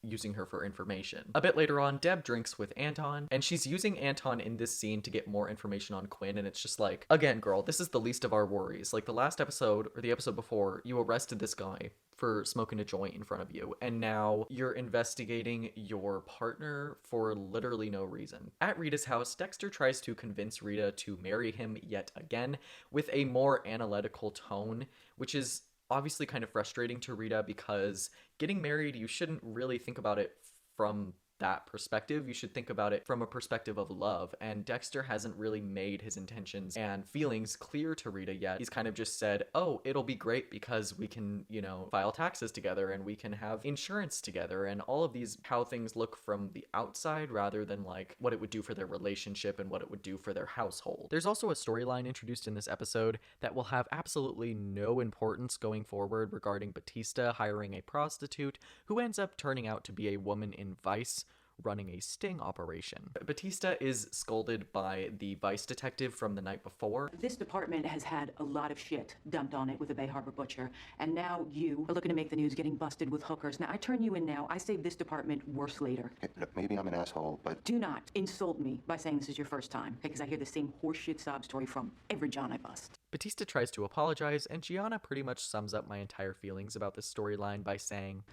A: using her for information. A bit later on, Deb drinks with Anton, and she's using Anton in this scene to get more information on Quinn, and it's just like, again, girl, this is the least of our worries. Like, the last episode, or the episode before, you arrested this guy for smoking a joint in front of you, and now you're investigating your partner for literally no reason. At Rita's house, Dexter tries to convince Rita to marry him yet again, with a more analytical tone, which is obviously kind of frustrating to Rita because getting married, you shouldn't really think about it from that perspective. You should think about it from a perspective of love, and Dexter hasn't really made his intentions and feelings clear to Rita yet. He's kind of just said, oh, it'll be great because we can, file taxes together and we can have insurance together and all of these, how things look from the outside rather than like what it would do for their relationship and what it would do for their household. There's also a storyline introduced in this episode that will have absolutely no importance going forward regarding Batista hiring a prostitute who ends up turning out to be a woman in Vice running a sting operation. Batista is scolded by the Vice detective from the night before.
C: This department has had a lot of shit dumped on it with the Bay Harbor Butcher, and now you are looking to make the news getting busted with hookers. Now, I turn you in now. I save this department worse later.
I: Hey, look, maybe I'm an asshole, but...
C: Do not insult me by saying this is your first time, because I hear the same horseshit sob story from every John I bust.
A: Batista tries to apologize, and Gianna pretty much sums up my entire feelings about this storyline by saying,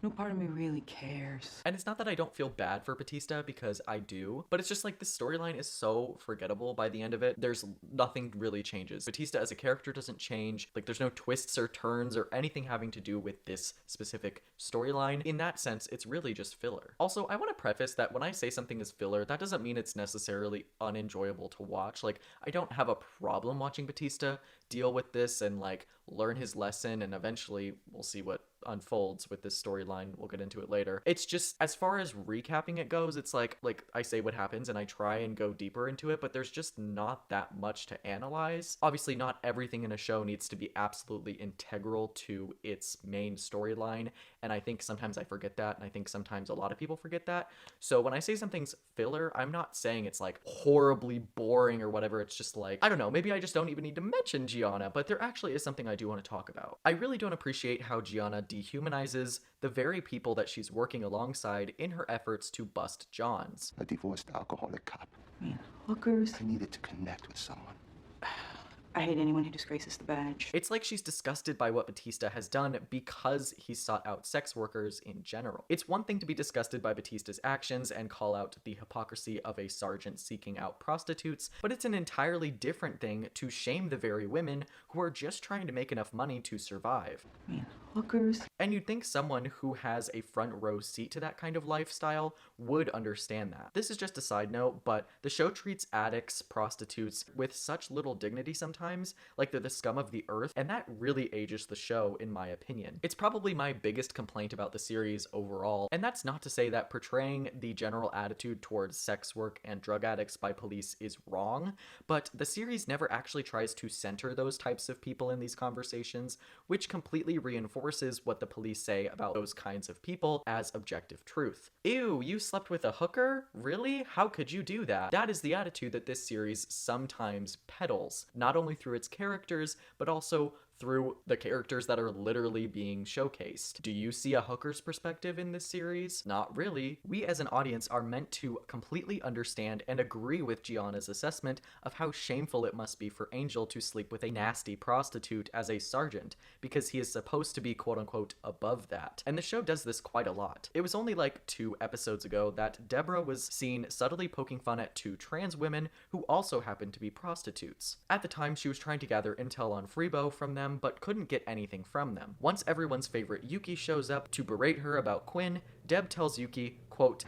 C: no part of me really cares.
A: And it's not that I don't feel bad for Batista, because I do, but it's just like this storyline is so forgettable by the end of it. There's nothing really changes. Batista as a character doesn't change. Like, there's no twists or turns or anything having to do with this specific storyline. In that sense, it's really just filler. Also, I want to preface that when I say something is filler, that doesn't mean it's necessarily unenjoyable to watch. Like, I don't have a problem watching Batista deal with this and like learn his lesson, and eventually we'll see what unfolds with this storyline. We'll get into it later. It's just, as far as recapping it goes, it's like I say what happens and I try and go deeper into it, but there's just not that much to analyze. Obviously, not everything in a show needs to be absolutely integral to its main storyline, and I think sometimes I forget that, and I think sometimes a lot of people forget that. So when I say something's filler, I'm not saying it's like horribly boring or whatever. It's just like, I don't know, maybe I just don't even need to mention Gianna, but there actually is something I do want to talk about. I really don't appreciate how Gianna dehumanizes the very people that she's working alongside in her efforts to bust Johns.
I: A divorced alcoholic cop.
C: I mean, hookers.
I: I needed to connect with someone.
C: I hate anyone who disgraces the badge.
A: It's like she's disgusted by what Batista has done because he sought out sex workers in general. It's one thing to be disgusted by Batista's actions and call out the hypocrisy of a sergeant seeking out prostitutes, but it's an entirely different thing to shame the very women who are just trying to make enough money to survive.
C: Man, hookers.
A: And you'd think someone who has a front row seat to that kind of lifestyle would understand that. This is just a side note, but the show treats addicts, prostitutes with such little dignity sometimes, like they're the scum of the earth, and that really ages the show in my opinion. It's probably my biggest complaint about the series overall, and that's not to say that portraying the general attitude towards sex work and drug addicts by police is wrong, but the series never actually tries to center those types of people in these conversations, which completely reinforces what the police say about those kinds of people as objective truth. Ew, you slept with a hooker? Really? How could you do that? That is the attitude that this series sometimes peddles, not only through its characters, but also through the characters that are literally being showcased. Do you see a hooker's perspective in this series? Not really. We as an audience are meant to completely understand and agree with Gianna's assessment of how shameful it must be for Angel to sleep with a nasty prostitute as a sergeant, because he is supposed to be quote-unquote above that. And the show does this quite a lot. It was only like 2 episodes ago that Deborah was seen subtly poking fun at 2 trans women who also happened to be prostitutes. At the time, she was trying to gather intel on freebo from them, but couldn't get anything from them. Once everyone's favorite Yuki shows up to berate her about Quinn, Deb tells Yuki, quote,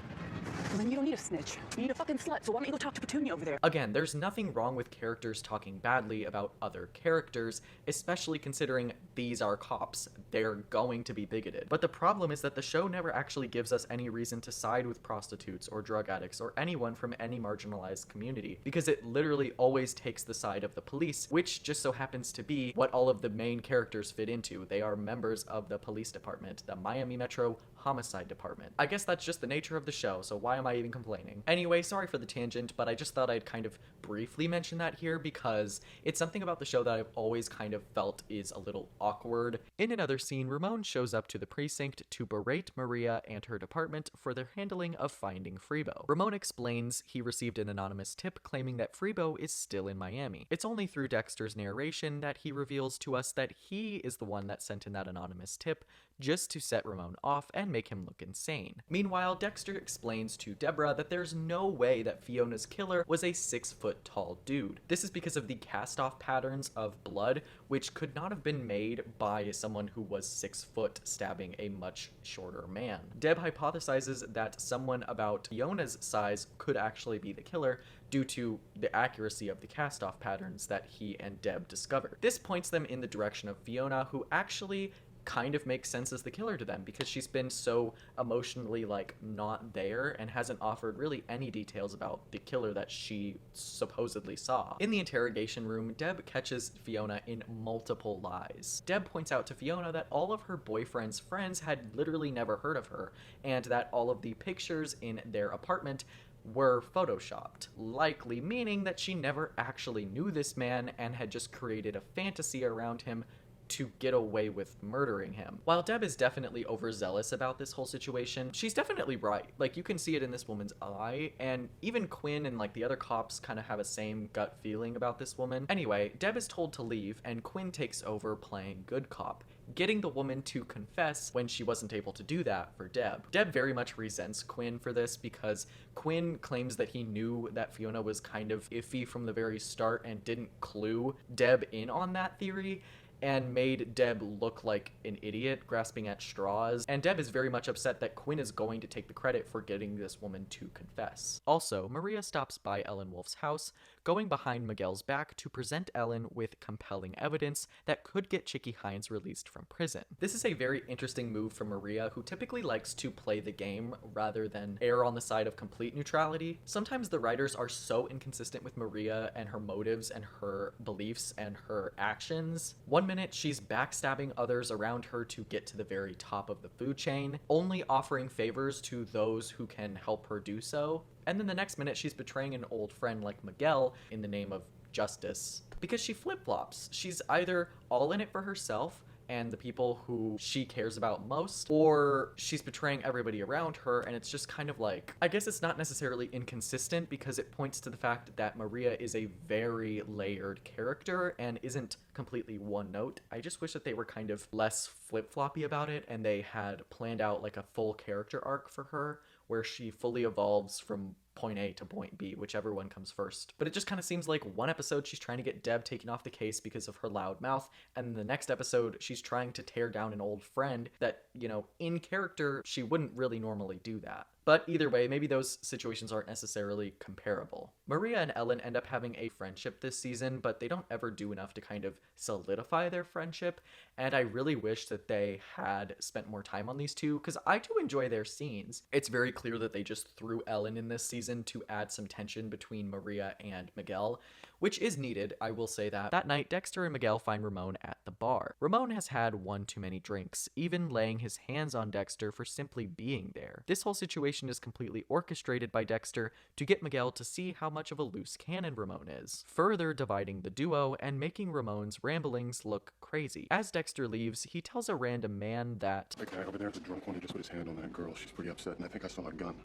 C: Well, then you don't need a snitch. You need a fucking slut, so why don't you go talk to Petunia over there?
A: Again, there's nothing wrong with characters talking badly about other characters, especially considering these are cops. They're going to be bigoted. But the problem is that the show never actually gives us any reason to side with prostitutes or drug addicts or anyone from any marginalized community, because it literally always takes the side of the police, which just so happens to be what all of the main characters fit into. They are members of the police department, the Miami Metro Homicide Department. I guess that's just the nature of the show, so why am I even complaining? Anyway, sorry for the tangent, but I just thought I'd kind of briefly mention that here because it's something about the show that I've always kind of felt is a little awkward. In another scene, Ramon shows up to the precinct to berate Maria and her department for their handling of finding freebo. Ramon explains he received an anonymous tip claiming that freebo is still in Miami. It's only through Dexter's narration that he reveals to us that he is the one that sent in that anonymous tip just to set Ramon off and make him look insane. Meanwhile, Dexter explains to Deborah that there's no way that Fiona's killer was a 6-foot tall dude. This is because of the cast-off patterns of blood, which could not have been made by someone who was 6 foot stabbing a much shorter man. Deb hypothesizes that someone about Fiona's size could actually be the killer due to the accuracy of the cast-off patterns that he and Deb discovered. This points them in the direction of Fiona, who actually kind of makes sense as the killer to them because she's been so emotionally like not there and hasn't offered really any details about the killer that she supposedly saw. In the interrogation room, Deb catches Fiona in multiple lies. Deb points out to Fiona that all of her boyfriend's friends had literally never heard of her and that all of the pictures in their apartment were photoshopped, likely meaning that she never actually knew this man and had just created a fantasy around him to get away with murdering him. While Deb is definitely overzealous about this whole situation, she's definitely right. Like, you can see it in this woman's eye, and even Quinn and like the other cops kind of have a same gut feeling about this woman. Anyway, Deb is told to leave, and Quinn takes over playing good cop, getting the woman to confess when she wasn't able to do that for Deb. Deb very much resents Quinn for this because Quinn claims that he knew that Fiona was kind of iffy from the very start and didn't clue Deb in on that theory, and made Deb look like an idiot grasping at straws, and Deb is very much upset that Quinn is going to take the credit for getting this woman to confess. Also, Maria stops by Ellen Wolf's house, going behind Miguel's back to present Ellen with compelling evidence that could get Chicky Hines released from prison. This is a very interesting move from Maria, who typically likes to play the game rather than err on the side of complete neutrality. Sometimes the writers are so inconsistent with Maria and her motives and her beliefs and her actions. One minute she's backstabbing others around her to get to the very top of the food chain, only offering favors to those who can help her do so. And then the next minute she's betraying an old friend like Miguel in the name of justice because she flip-flops. She's either all in it for herself, and the people who she cares about most, or she's betraying everybody around her. And it's just kind of like, I guess it's not necessarily inconsistent because it points to the fact that Maria is a very layered character and isn't completely one note. I just wish that they were kind of less flip-floppy about it and they had planned out like a full character arc for her where she fully evolves from point A to point B, whichever one comes first. But it just kind of seems like one episode she's trying to get Deb taken off the case because of her loud mouth, and the next episode she's trying to tear down an old friend that, you know, in character she wouldn't really normally do that. But either way, maybe those situations aren't necessarily comparable. Maria and Ellen end up having a friendship this season, but they don't ever do enough to kind of solidify their friendship, and I really wish that they had spent more time on these two, because I do enjoy their scenes. It's very clear that they just threw Ellen in this season to add some tension between Maria and Miguel, which is needed, I will say that. That night, Dexter and Miguel find Ramon at the bar. Ramon has had one too many drinks, even laying his hands on Dexter for simply being there. This whole situation is completely orchestrated by Dexter to get Miguel to see how much of a loose cannon Ramon is, further dividing the duo and making Ramon's ramblings look crazy. As Dexter leaves, he tells a random man that,
B: "That guy over there, the drunk one, he just put his hand on that girl. She's pretty upset, and I think I saw a gun."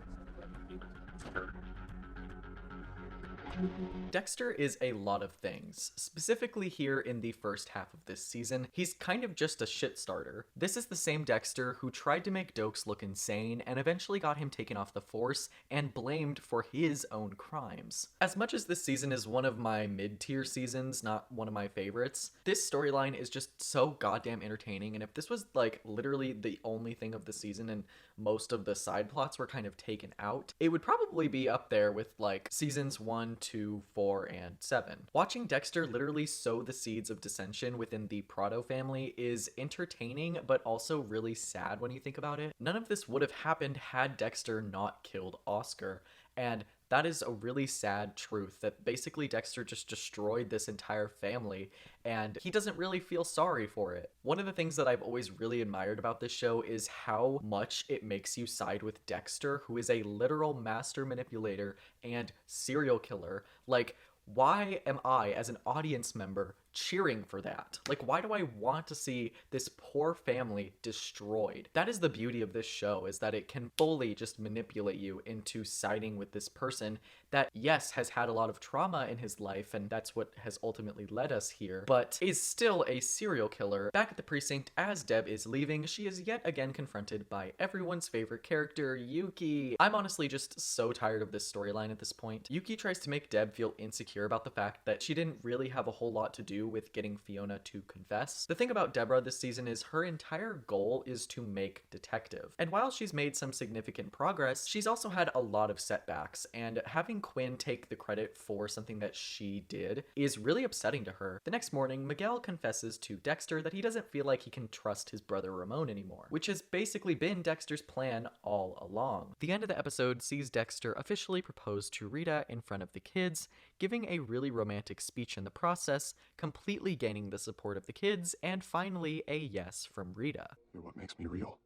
A: Dexter is a lot of things. Specifically here in the first half of this season, he's kind of just a shit starter. This is the same Dexter who tried to make Dokes look insane and eventually got him taken off the force and blamed for his own crimes. As much as this season is one of my mid-tier seasons, not one of my favorites, this storyline is just so goddamn entertaining, and if this was like literally the only thing of the season and most of the side plots were kind of taken out, it would probably be up there with like seasons 1, 2, 4, and 7. Watching Dexter literally sow the seeds of dissension within the Prado family is entertaining, but also really sad when you think about it. None of this would have happened had Dexter not killed Oscar, and that is a really sad truth, that basically Dexter just destroyed this entire family, and he doesn't really feel sorry for it. One of the things that I've always really admired about this show is how much it makes you side with Dexter, who is a literal master manipulator and serial killer. Like, why am I, as an audience member, cheering for that? Like, why do I want to see this poor family destroyed? That is the beauty of this show, is that it can fully just manipulate you into siding with this person that, yes, has had a lot of trauma in his life, and that's what has ultimately led us here, but is still a serial killer. Back at the precinct, as Deb is leaving, she is yet again confronted by everyone's favorite character, Yuki. I'm honestly just so tired of this storyline at this point. Yuki tries to make Deb feel insecure about the fact that she didn't really have a whole lot to do with getting Fiona to confess. The thing about Deborah this season is her entire goal is to make detective. And while she's made some significant progress, she's also had a lot of setbacks, and having Quinn take the credit for something that she did is really upsetting to her. The next morning, Miguel confesses to Dexter that he doesn't feel like he can trust his brother Ramon anymore, which has basically been Dexter's plan all along. The end of the episode sees Dexter officially propose to Rita in front of the kids, giving a really romantic speech in the process, completely gaining the support of the kids, and finally a yes from Rita.
B: You're what makes me real.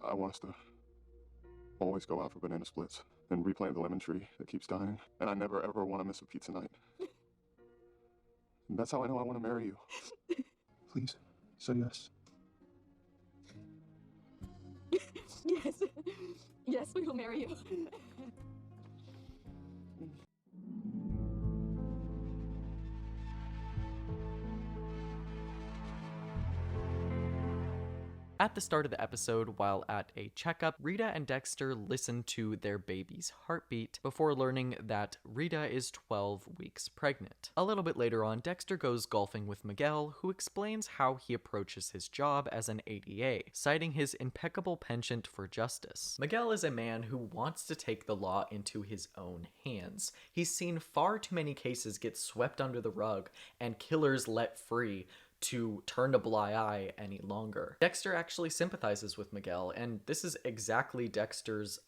B: I want us to always go out for banana splits and replant the lemon tree that keeps dying. And I never ever want to miss a pizza night. And that's how I know I want to marry you. Please, say yes.
K: Yes. Yes, we will marry you.
A: At the start of the episode, while at a checkup, Rita and Dexter listen to their baby's heartbeat before learning that Rita is 12 weeks pregnant. A little bit later on, Dexter goes golfing with Miguel, who explains how he approaches his job as an ADA, citing his impeccable penchant for justice. Miguel is a man who wants to take the law into his own hands. He's seen far too many cases get swept under the rug and killers let free to turn a blind eye any longer. Dexter actually sympathizes with Miguel, and this is exactly Dexter's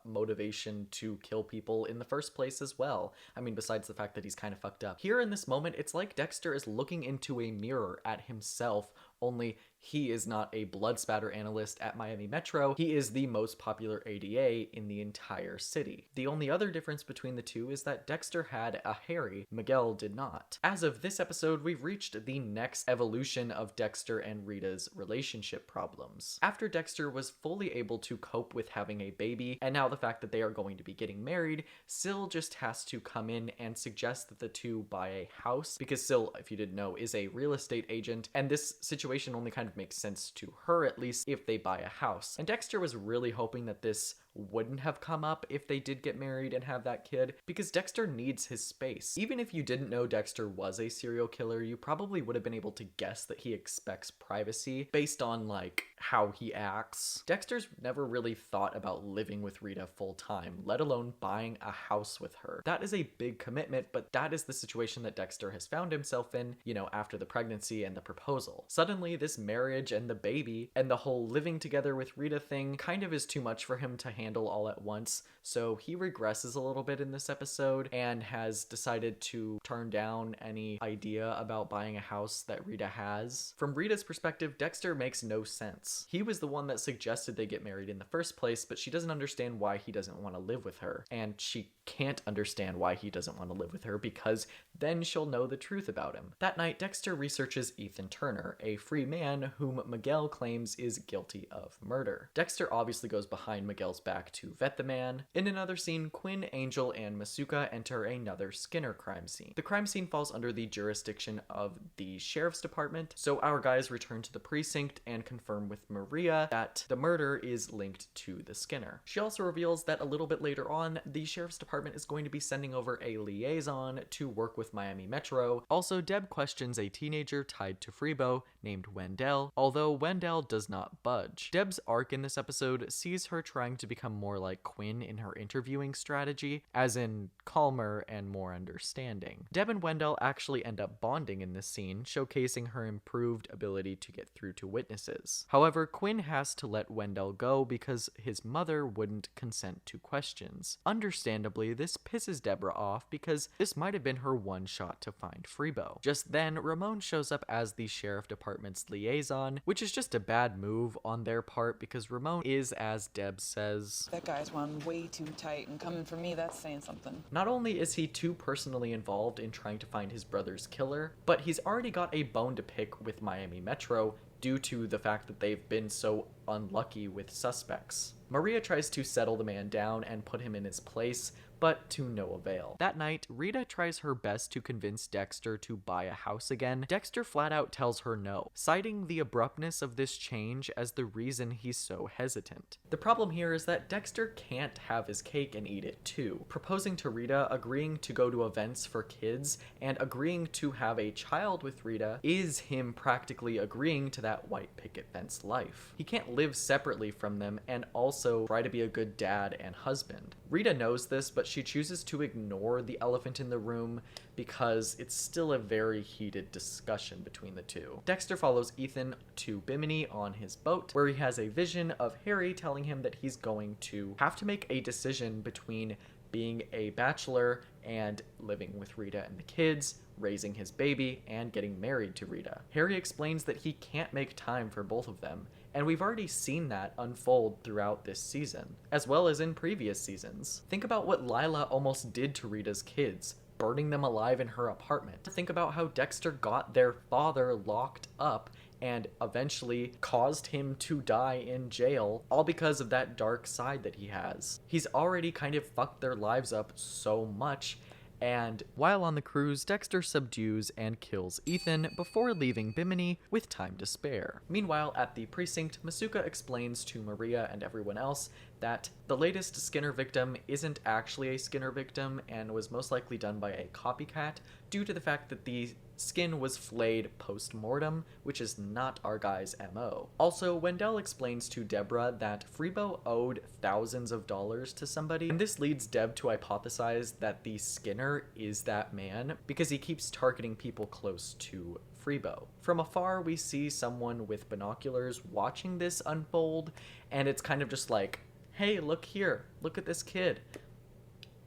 A: motivation to kill people in the first place as well. I mean, besides the fact that he's kind of fucked up. Here in this moment, it's like Dexter is looking into a mirror at himself, only He is not a blood spatter analyst at Miami Metro. He is the most popular ADA in the entire city. The only other difference between the two is that Dexter had a Harry, Miguel did not. As of this episode, we've reached the next evolution of Dexter and Rita's relationship problems. After Dexter was fully able to cope with having a baby, and now the fact that they are going to be getting married, Syl just has to come in and suggest that the two buy a house, because Syl, if you didn't know, is a real estate agent, and this situation only kind of makes sense to her, at least, if they buy a house. And Dexter was really hoping that this wouldn't have come up if they did get married and have that kid, because Dexter needs his space. Even if you didn't know Dexter was a serial killer, you probably would have been able to guess that he expects privacy based on like how he acts. Dexter's never really thought about living with Rita full time, let alone buying a house with her. That is a big commitment, but that is the situation that Dexter has found himself in, you know, after the pregnancy and the proposal. Suddenly this marriage and the baby and the whole living together with Rita thing kind of is too much for him to handle all at once, so he regresses a little bit in this episode and has decided to turn down any idea about buying a house that Rita has. From Rita's perspective, Dexter makes no sense. He was the one that suggested they get married in the first place, but she doesn't understand why he doesn't want to live with her, and she can't understand why he doesn't want to live with her because then she'll know the truth about him. That night, Dexter researches Ethan Turner, a free man whom Miguel claims is guilty of murder. Dexter obviously goes behind Miguel's back to vet the man. In another scene, Quinn, Angel, and Masuka enter another Skinner crime scene. The crime scene falls under the jurisdiction of the sheriff's department, so our guys return to the precinct and confirm with Maria that the murder is linked to the Skinner. She also reveals that a little bit later on, the sheriff's department is going to be sending over a liaison to work with Miami Metro. Also, Deb questions a teenager tied to Freebo named Wendell, although Wendell does not budge. Deb's arc in this episode sees her trying to become more like Quinn in her interviewing strategy, as in calmer and more understanding. Deb and Wendell actually end up bonding in this scene, showcasing her improved ability to get through to witnesses. However, Quinn has to let Wendell go because his mother wouldn't consent to questions. Understandably, this pisses Deborah off because this might have been her one shot to find Freebo. Just then, Ramon shows up as the sheriff department's liaison, which is just a bad move on their part because Ramon is, as Deb says,
C: That guy's wound way too tight, and coming for me, that's saying something.
A: Not only is he too personally involved in trying to find his brother's killer, but he's already got a bone to pick with Miami Metro due to the fact that they've been so unlucky with suspects. Maria tries to settle the man down and put him in his place, but to no avail. That night, Rita tries her best to convince Dexter to buy a house again. Dexter flat out tells her no, citing the abruptness of this change as the reason he's so hesitant. The problem here is that Dexter can't have his cake and eat it too. Proposing to Rita, agreeing to go to events for kids, and agreeing to have a child with Rita is him practically agreeing to that white picket fence life. He can't live separately from them and also try to be a good dad and husband. Rita knows this, but she chooses to ignore the elephant in the room because it's still a very heated discussion between the two. Dexter follows Ethan to Bimini on his boat, where he has a vision of Harry telling him that he's going to have to make a decision between being a bachelor and living with Rita and the kids, raising his baby, and getting married to Rita. Harry explains that he can't make time for both of them, and we've already seen that unfold throughout this season, as well as in previous seasons. Think about what Lila almost did to Rita's kids, burning them alive in her apartment. Think about how Dexter got their father locked up and eventually caused him to die in jail, all because of that dark side that he has. He's already kind of fucked their lives up so much, and while on the cruise, Dexter subdues and kills Ethan before leaving Bimini with time to spare. Meanwhile, at the precinct, Masuka explains to Maria and everyone else that the latest Skinner victim isn't actually a Skinner victim and was most likely done by a copycat due to the fact that the skin was flayed post-mortem, which is not our guy's MO. Also, Wendell explains to Deborah that Freebo owed thousands of dollars to somebody, and this leads Deb to hypothesize that the Skinner is that man because he keeps targeting people close to Freebo. From afar, we see someone with binoculars watching this unfold, and it's kind of just like, hey, look here, look at this kid.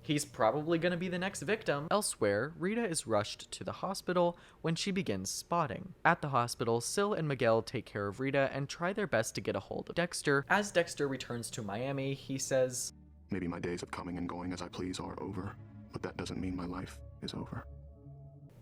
A: He's probably gonna be the next victim. Elsewhere, Rita is rushed to the hospital when she begins spotting. At the hospital, Sil and Miguel take care of Rita and try their best to get a hold of Dexter. As Dexter returns to Miami, he says,
B: "Maybe my days of coming and going as I please are over, but that doesn't mean my life is over."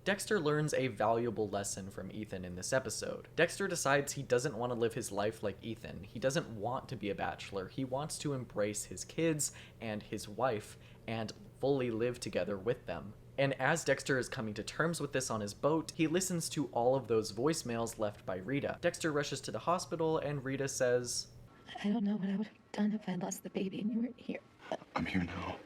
A: Dexter learns a valuable lesson from Ethan in this episode. Dexter decides he doesn't want to live his life like Ethan. He doesn't want to be a bachelor. He wants to embrace his kids and his wife and fully live together with them. And as Dexter is coming to terms with this on his boat, he listens to all of those voicemails left by Rita. Dexter rushes to the hospital and Rita says,
K: I don't know what I would have done if I lost the baby and you weren't here.
B: I'm here now.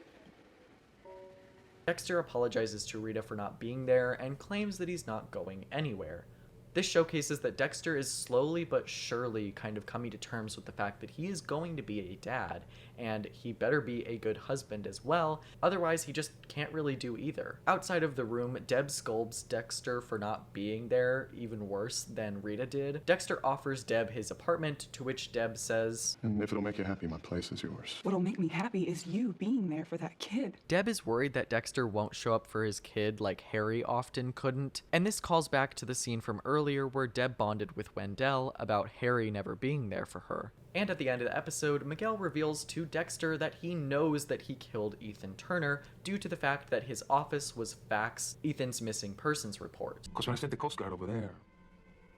A: Dexter apologizes to Rita for not being there and claims that he's not going anywhere. This showcases that Dexter is slowly but surely kind of coming to terms with the fact that he is going to be a dad, and he better be a good husband as well, otherwise he just can't really do either. Outside of the room, Deb scolds Dexter for not being there, even worse than Rita did. Dexter offers Deb his apartment, to which Deb says,
B: "And if it'll make you happy, my place is yours."
C: What'll make me happy is you being there for that kid.
A: Deb is worried that Dexter won't show up for his kid like Harry often couldn't, and this calls back to the scene from earlier where Deb bonded with Wendell about Harry never being there for her. And at the end of the episode, Miguel reveals to Dexter that he knows that he killed Ethan Turner due to the fact that his office was faxed Ethan's missing persons report.
G: Because when I sent the Coast Guard over there,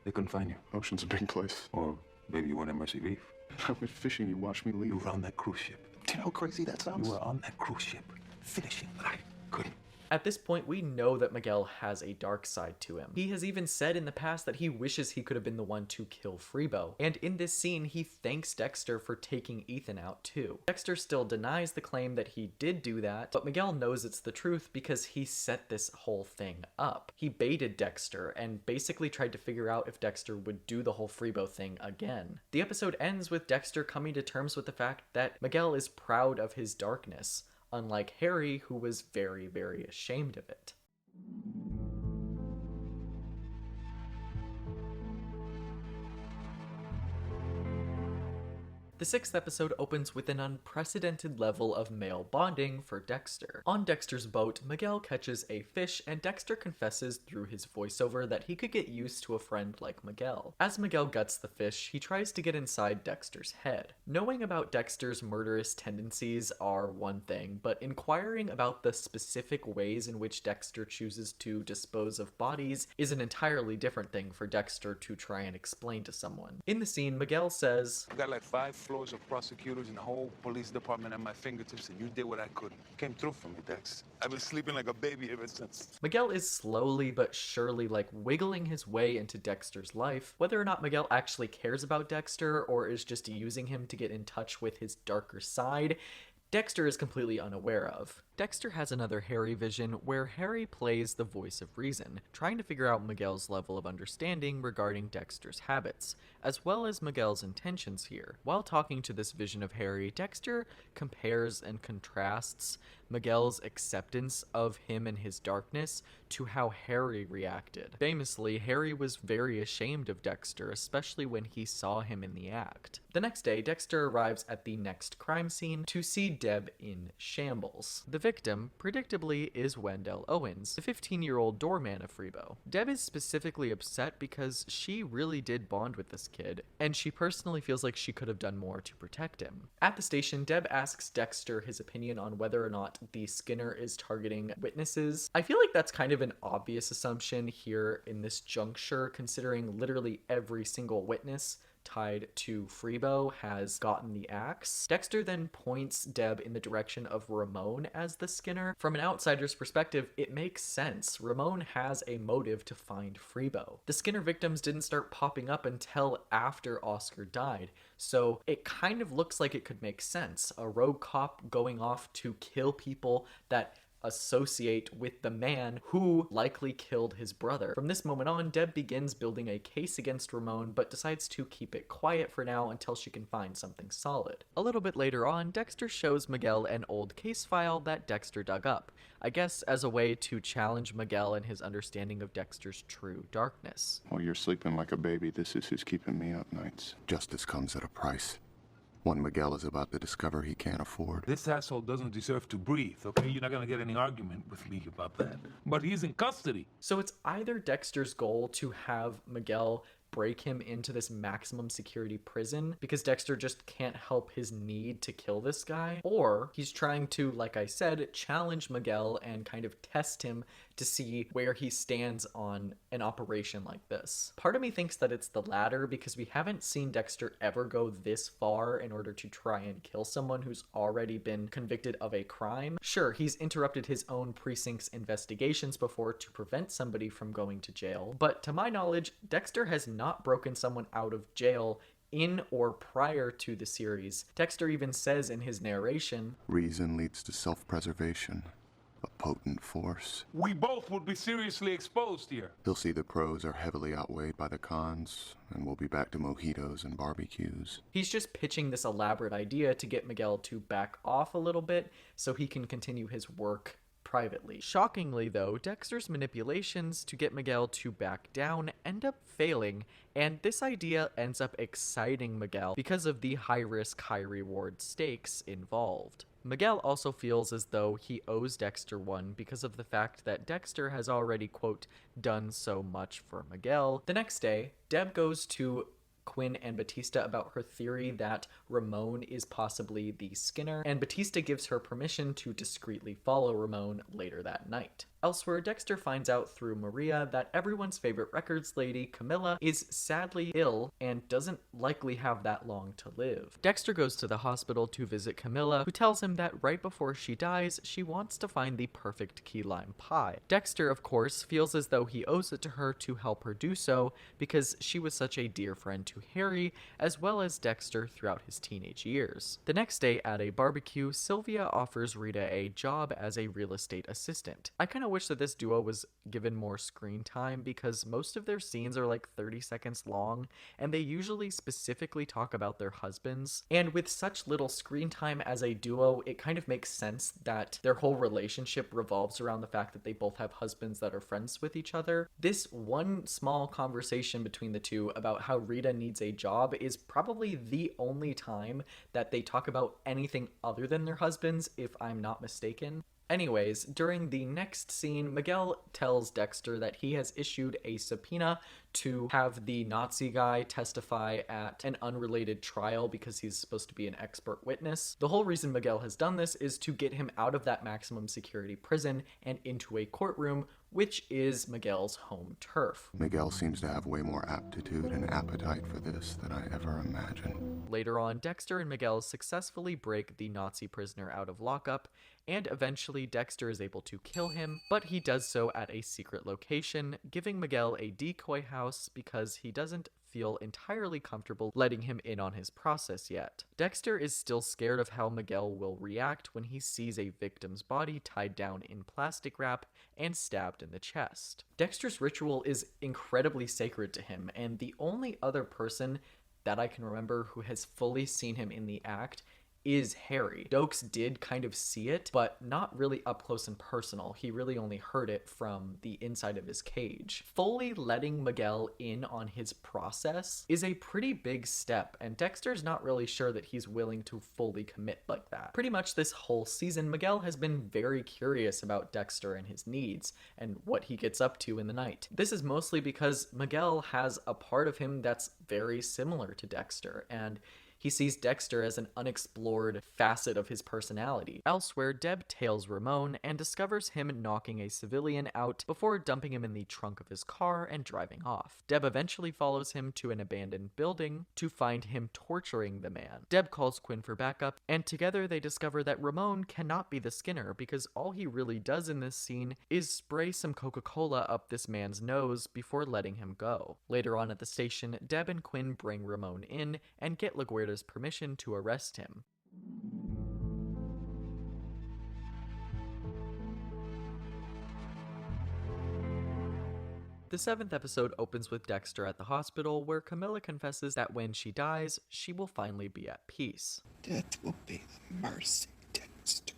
G: they couldn't find you.
B: Ocean's a big place.
G: Or maybe you weren't at Mercy Reef.
B: I went fishing, you watched me leave.
G: You were on that cruise ship.
B: Do you know how crazy that sounds?
G: You were on that cruise ship, finishing, but I couldn't.
A: At this point, we know that Miguel has a dark side to him. He has even said in the past that he wishes he could have been the one to kill Freebo. And in this scene, he thanks Dexter for taking Ethan out too. Dexter still denies the claim that he did do that, but Miguel knows it's the truth because he set this whole thing up. He baited Dexter and basically tried to figure out if Dexter would do the whole Freebo thing again. The episode ends with Dexter coming to terms with the fact that Miguel is proud of his darkness, unlike Harry, who was very, very ashamed of it. The sixth episode opens with an unprecedented level of male bonding for Dexter. On Dexter's boat, Miguel catches a fish and Dexter confesses through his voiceover that he could get used to a friend like Miguel. As Miguel guts the fish, he tries to get inside Dexter's head. Knowing about Dexter's murderous tendencies are one thing, but inquiring about the specific ways in which Dexter chooses to dispose of bodies is an entirely different thing for Dexter to try and explain to someone. In the scene, Miguel says,
G: I got like 5 floors of prosecutors and the whole police department at my fingertips, and you did what I couldn't. Came through for me, Dex. I've been sleeping like a baby ever since.
A: Miguel is slowly but surely wiggling his way into Dexter's life. Whether or not Miguel actually cares about Dexter or is just using him to get in touch with his darker side, Dexter is completely unaware of. Dexter has another Harry vision where Harry plays the voice of reason, trying to figure out Miguel's level of understanding regarding Dexter's habits, as well as Miguel's intentions here. While talking to this vision of Harry, Dexter compares and contrasts Miguel's acceptance of him and his darkness to how Harry reacted. Famously, Harry was very ashamed of Dexter, especially when he saw him in the act. The next day, Dexter arrives at the next crime scene to see Deb in shambles. The victim, predictably, is Wendell Owens, the 15-year-old doorman of Freebo. Deb is specifically upset because she really did bond with this kid, and she personally feels like she could have done more to protect him. At the station, Deb asks Dexter his opinion on whether or not the Skinner is targeting witnesses. I feel like that's kind of an obvious assumption here in this juncture, considering literally every single witness tied to Freebo has gotten the axe. Dexter then points Deb in the direction of Ramon as the Skinner. From an outsider's perspective, it makes sense. Ramon has a motive to find Freebo. The Skinner victims didn't start popping up until after Oscar died, so it kind of looks like it could make sense. A rogue cop going off to kill people that associate with the man who likely killed his brother. From this moment on, Deb begins building a case against Ramon, but decides to keep it quiet for now until she can find something solid. A little bit later on, Dexter shows Miguel an old case file that Dexter dug up, I guess as a way to challenge Miguel and his understanding of Dexter's true darkness.
B: While you're sleeping like a baby, this is who's keeping me up nights. Justice comes at a price. One Miguel is about to discover he can't afford.
G: This asshole doesn't deserve to breathe, okay? You're not gonna get any argument with me about that. But he's in custody.
A: So it's either Dexter's goal to have Miguel break him into this maximum security prison because Dexter just can't help his need to kill this guy, or he's trying to, like I said, challenge Miguel and kind of test him to see where he stands on an operation like this. Part of me thinks that it's the latter because we haven't seen Dexter ever go this far in order to try and kill someone who's already been convicted of a crime. Sure, he's interrupted his own precinct's investigations before to prevent somebody from going to jail, but to my knowledge, Dexter has not broken someone out of jail in or prior to the series. Dexter even says in his narration,
B: "Reason leads to self-preservation, a potent force."
G: We both would be seriously exposed here.
B: He'll see the pros are heavily outweighed by the cons, and we'll be back to mojitos and barbecues.
A: He's just pitching this elaborate idea to get Miguel to back off a little bit so he can continue his work privately. Shockingly though, Dexter's manipulations to get Miguel to back down end up failing, and this idea ends up exciting Miguel because of the high-risk, high-reward stakes involved. Miguel also feels as though he owes Dexter one because of the fact that Dexter has already, quote, done so much for Miguel. The next day, Deb goes to Quinn and Batista about her theory that Ramon is possibly the Skinner, and Batista gives her permission to discreetly follow Ramon later that night. Elsewhere, Dexter finds out through Maria that everyone's favorite records lady, Camilla, is sadly ill and doesn't likely have that long to live. Dexter goes to the hospital to visit Camilla, who tells him that right before she dies, she wants to find the perfect key lime pie. Dexter, of course, feels as though he owes it to her to help her do so because she was such a dear friend to Harry, as well as Dexter throughout his teenage years. The next day at a barbecue, Sylvia offers Rita a job as a real estate assistant. I kind of wish that this duo was given more screen time because most of their scenes are like 30 seconds long, and they usually specifically talk about their husbands. And with such little screen time as a duo, it kind of makes sense that their whole relationship revolves around the fact that they both have husbands that are friends with each other. This one small conversation between the two about how Rita needs a job is probably the only time that they talk about anything other than their husbands, if I'm not mistaken. Anyways, during the next scene, Miguel tells Dexter that he has issued a subpoena to have the Nazi guy testify at an unrelated trial because he's supposed to be an expert witness. The whole reason Miguel has done this is to get him out of that maximum security prison and into a courtroom, which is Miguel's home turf.
B: Miguel seems to have way more aptitude and appetite for this than I ever imagined.
A: Later on, Dexter and Miguel successfully break the Nazi prisoner out of lockup, and eventually Dexter is able to kill him, but he does so at a secret location, giving Miguel a decoy house because he doesn't feel entirely comfortable letting him in on his process yet. Dexter is still scared of how Miguel will react when he sees a victim's body tied down in plastic wrap and stabbed in the chest. Dexter's ritual is incredibly sacred to him, and the only other person that I can remember who has fully seen him in the act is Harry. Dokes did kind of see it, but not really up close and personal. He really only heard it from the inside of his cage. Fully letting Miguel in on his process is a pretty big step, and Dexter's not really sure that he's willing to fully commit like that. Pretty much this whole season, Miguel has been very curious about Dexter and his needs, and what he gets up to in the night. This is mostly because Miguel has a part of him that's very similar to Dexter, and he sees Dexter as an unexplored facet of his personality. Elsewhere, Deb tails Ramon and discovers him knocking a civilian out before dumping him in the trunk of his car and driving off. Deb eventually follows him to an abandoned building to find him torturing the man. Deb calls Quinn for backup, and together they discover that Ramon cannot be the Skinner because all he really does in this scene is spray some Coca-Cola up this man's nose before letting him go. Later on at the station, Deb and Quinn bring Ramon in and get LaGuardia's permission to arrest him. The 7th episode opens with Dexter at the hospital, where Camilla confesses that when she dies, she will finally be at peace.
L: Death will be the mercy, Dexter.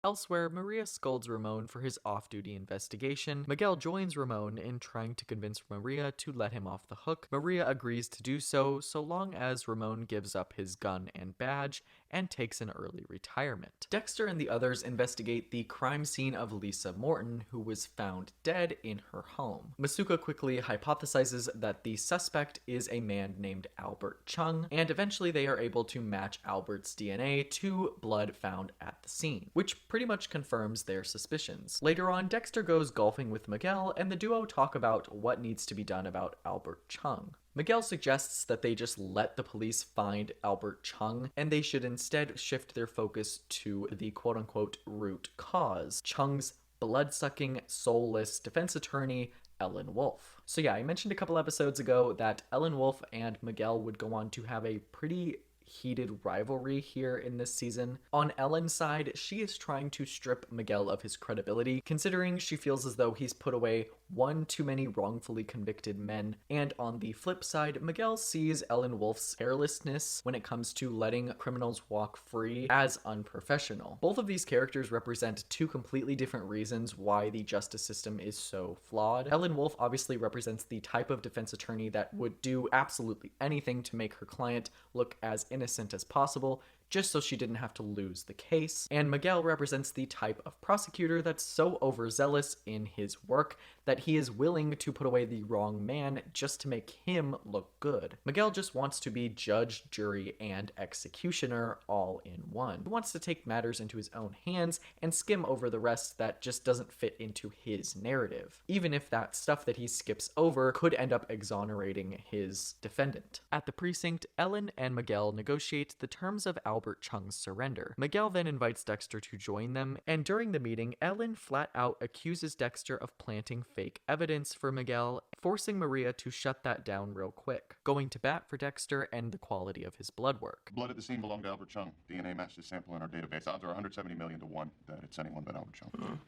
A: Elsewhere, Maria scolds Ramon for his off-duty investigation. Miguel joins Ramon in trying to convince Maria to let him off the hook. Maria agrees to do so long as Ramon gives up his gun and badge and takes an early retirement. Dexter and the others investigate the crime scene of Lisa Morton, who was found dead in her home. Masuka quickly hypothesizes that the suspect is a man named Albert Chung, and eventually they are able to match Albert's DNA to blood found at the scene, which pretty much confirms their suspicions. Later on, Dexter goes golfing with Miguel, and the duo talk about what needs to be done about Albert Chung. Miguel suggests that they just let the police find Albert Chung, and they should instead shift their focus to the quote-unquote root cause, Chung's blood-sucking, soulless defense attorney, Ellen Wolf. So yeah, I mentioned a couple episodes ago that Ellen Wolf and Miguel would go on to have a pretty heated rivalry here in this season. On Ellen's side, she is trying to strip Miguel of his credibility, considering she feels as though he's put away one too many wrongfully convicted men. And on the flip side, Miguel sees Ellen Wolf's carelessness when it comes to letting criminals walk free as unprofessional. Both of these characters represent two completely different reasons why the justice system is so flawed. Ellen Wolf obviously represents the type of defense attorney that would do absolutely anything to make her client look as innocent as possible, just so she didn't have to lose the case. And Miguel represents the type of prosecutor that's so overzealous in his work that he is willing to put away the wrong man just to make him look good. Miguel just wants to be judge, jury, and executioner all in one. He wants to take matters into his own hands and skim over the rest that just doesn't fit into his narrative, even if that stuff that he skips over could end up exonerating his defendant. At the precinct, Ellen and Miguel negotiate the terms of Albert Chung's surrender. Miguel then invites Dexter to join them, and during the meeting, Ellen flat out accuses Dexter of planting fake evidence for Miguel, forcing Maria to shut that down real quick, going to bat for Dexter and the quality of his blood work.
B: Blood at the scene belonged to Albert Chung. DNA matched his sample in our database. Odds are 170 million to 1 that it's anyone but Albert Chung.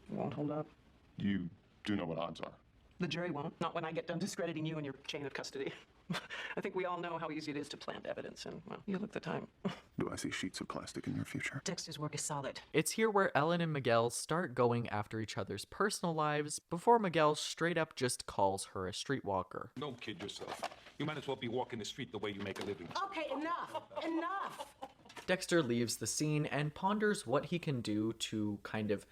C: Won't hold up.
B: You do know what odds are.
C: The jury won't. Not when I get done discrediting you and your chain of custody. I think we all know how easy it is to plant evidence, and, well, you look the time.
B: Do I see sheets of plastic in your future?
C: Dexter's work is solid.
A: It's here where Ellen and Miguel start going after each other's personal lives before Miguel straight up just calls her a streetwalker.
G: Don't kid yourself. You might as well be walking the street the way you make a living.
F: Okay, enough! Enough!
A: Dexter leaves the scene and ponders what he can do to kind of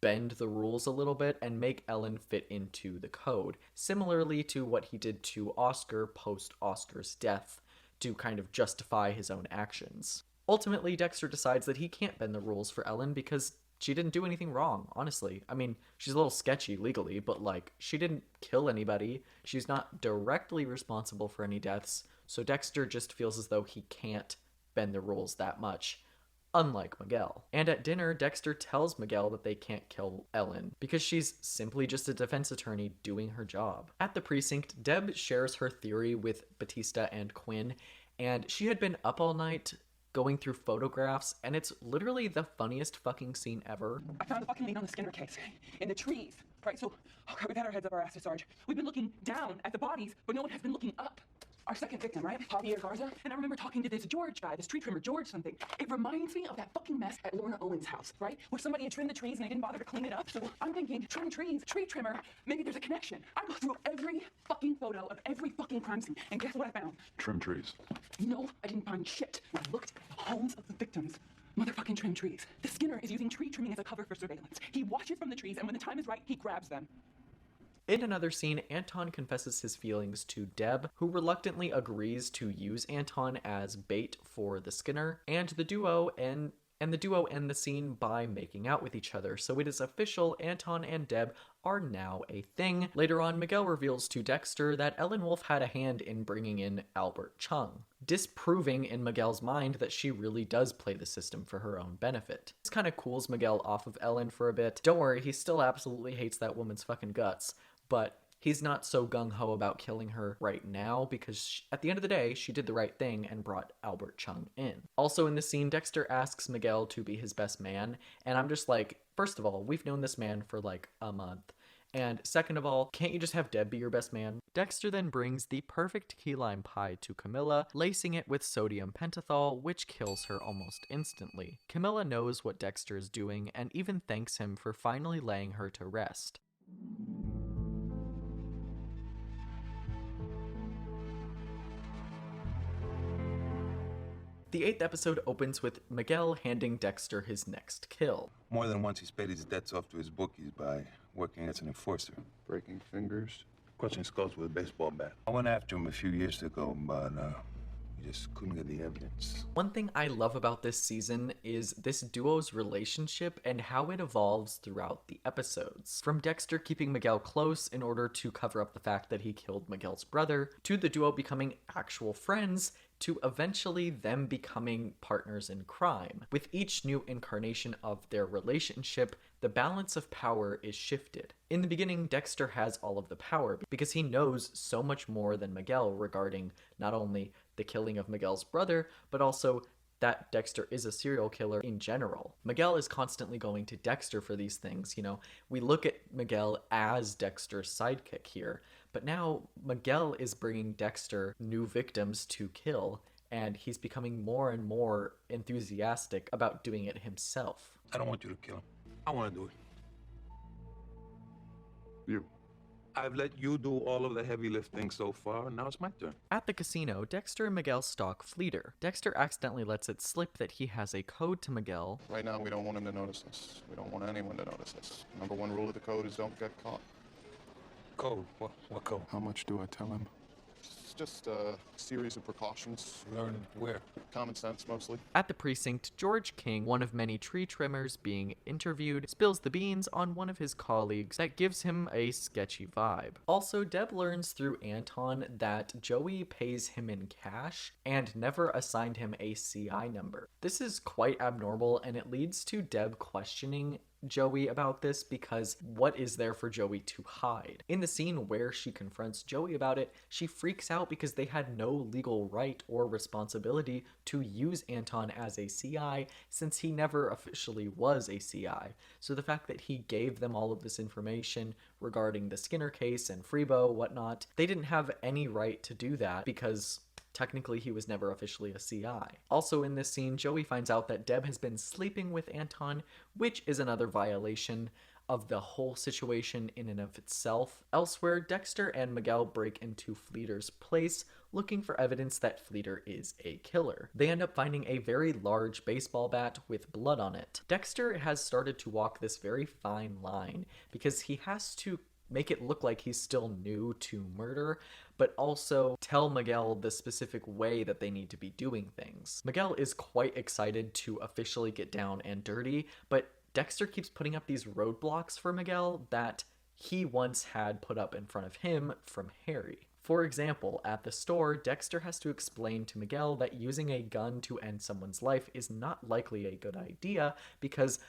A: bend the rules a little bit and make Ellen fit into the code, similarly to what he did to Oscar post-Oscar's death to kind of justify his own actions. Ultimately, Dexter decides that he can't bend the rules for Ellen because she didn't do anything wrong, honestly. I mean, she's a little sketchy legally, but like, she didn't kill anybody. She's not directly responsible for any deaths, so Dexter just feels as though he can't bend the rules that much. Unlike Miguel. And at dinner, Dexter tells Miguel that they can't kill Ellen because she's simply just a defense attorney doing her job. At the precinct, Deb shares her theory with Batista and Quinn, and she had been up all night going through photographs, and it's literally the funniest fucking scene ever.
C: I found a fucking lead on the Skinner case in the trees. Right, so okay, we've had our heads up our asses, Sarge. We've been looking down at the bodies, but no one has been looking up. Our second victim, right? Javier Garza. And I remember talking to this George guy, this tree trimmer, George something. It reminds me of that fucking mess at Lorna Owen's house, right? Where somebody had trimmed the trees and they didn't bother to clean it up. So I'm thinking, trim trees, tree trimmer, maybe there's a connection. I go through every fucking photo of every fucking crime scene, and guess what I found?
B: Trim trees.
C: No, I didn't find shit. When I looked at the homes of the victims, motherfucking trim trees. The Skinner is using tree trimming as a cover for surveillance. He watches from the trees, and when the time is right, he grabs them.
A: In another scene, Anton confesses his feelings to Deb, who reluctantly agrees to use Anton as bait for the Skinner, and the duo end the scene by making out with each other. So it is official, Anton and Deb are now a thing. Later on, Miguel reveals to Dexter that Ellen Wolf had a hand in bringing in Albert Chung, disproving in Miguel's mind that she really does play the system for her own benefit. This kind of cools Miguel off of Ellen for a bit. Don't worry, he still absolutely hates that woman's fucking guts, but he's not so gung-ho about killing her right now because at the end of the day, she did the right thing and brought Albert Chung in. Also in this scene, Dexter asks Miguel to be his best man, and I'm just like, first of all, we've known this man for like a month, And second of all, can't you just have Deb be your best man? Dexter then brings the perfect key lime pie to Camilla, lacing it with sodium pentothal, which kills her almost instantly. Camilla knows what Dexter is doing and even thanks him for finally laying her to rest. The 8th episode opens with Miguel handing Dexter his next kill.
G: More than once he's paid his debts off to his bookies by working as an enforcer.
B: Breaking fingers.
G: Crushing skulls with a baseball bat. I went after him a few years ago, but we just couldn't get the evidence.
A: One thing I love about this season is this duo's relationship and how it evolves throughout the episodes. From Dexter keeping Miguel close in order to cover up the fact that he killed Miguel's brother, to the duo becoming actual friends, to eventually them becoming partners in crime. With each new incarnation of their relationship, the balance of power is shifted. In the beginning, Dexter has all of the power because he knows so much more than Miguel regarding not only the killing of Miguel's brother, but also that Dexter is a serial killer in general. Miguel is constantly going to Dexter for these things. You know, we look at Miguel as Dexter's sidekick here, but now Miguel is bringing Dexter new victims to kill, and he's becoming more and more enthusiastic about doing it himself.
G: I don't want you to kill him. I want to do it.
B: You.
G: I've let you do all of the heavy lifting so far, now it's my turn.
A: At the casino, Dexter and Miguel stalk Fleeter. Dexter accidentally lets it slip that he has a code to Miguel.
B: Right now, we don't want him to notice us. We don't want anyone to notice us. Number one rule of the code is don't get caught.
G: Code? What code?
B: How much do I tell him? It's just a series of precautions.
G: Learn where?
B: Common sense, mostly.
A: At the precinct, George King, one of many tree trimmers being interviewed, spills the beans on one of his colleagues that gives him a sketchy vibe. Also, Deb learns through Anton that Joey pays him in cash and never assigned him a CI number. This is quite abnormal, and it leads to Deb questioning Joey about this because what is there for Joey to hide? In the scene where she confronts Joey about it, she freaks out because they had no legal right or responsibility to use Anton as a CI since he never officially was a CI. So the fact that he gave them all of this information regarding the Skinner case and freebo, whatnot, they didn't have any right to do that because technically, he was never officially a CI. Also in this scene, Joey finds out that Deb has been sleeping with Anton, which is another violation of the whole situation in and of itself. Elsewhere, Dexter and Miguel break into Fleeter's place, looking for evidence that Fleeter is a killer. They end up finding a very large baseball bat with blood on it. Dexter has started to walk this very fine line because he has to make it look like he's still new to murder, but also tell Miguel the specific way that they need to be doing things. Miguel is quite excited to officially get down and dirty, but Dexter keeps putting up these roadblocks for Miguel that he once had put up in front of him from Harry. For example, at the store, Dexter has to explain to Miguel that using a gun to end someone's life is not likely a good idea because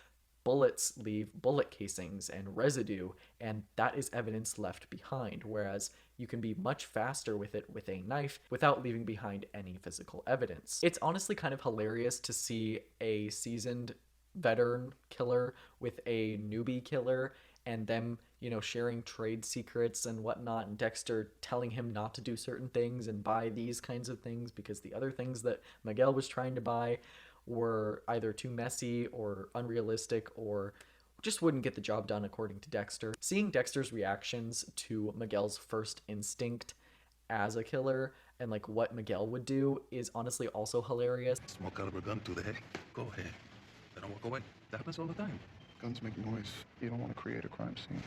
A: bullets leave bullet casings and residue, and that is evidence left behind, whereas you can be much faster with it with a knife without leaving behind any physical evidence. It's honestly kind of hilarious to see a seasoned veteran killer with a newbie killer and them, you know, sharing trade secrets and whatnot, and Dexter telling him not to do certain things and buy these kinds of things because the other things that Miguel was trying to buy were either too messy or unrealistic or just wouldn't get the job done according to Dexter. Seeing Dexter's reactions to Miguel's first instinct as a killer and like what Miguel would do is honestly also hilarious.
G: Small caliber gun to the head. Go ahead. They don't walk away. That happens all the time.
B: Guns make noise. You don't want to create a crime scene.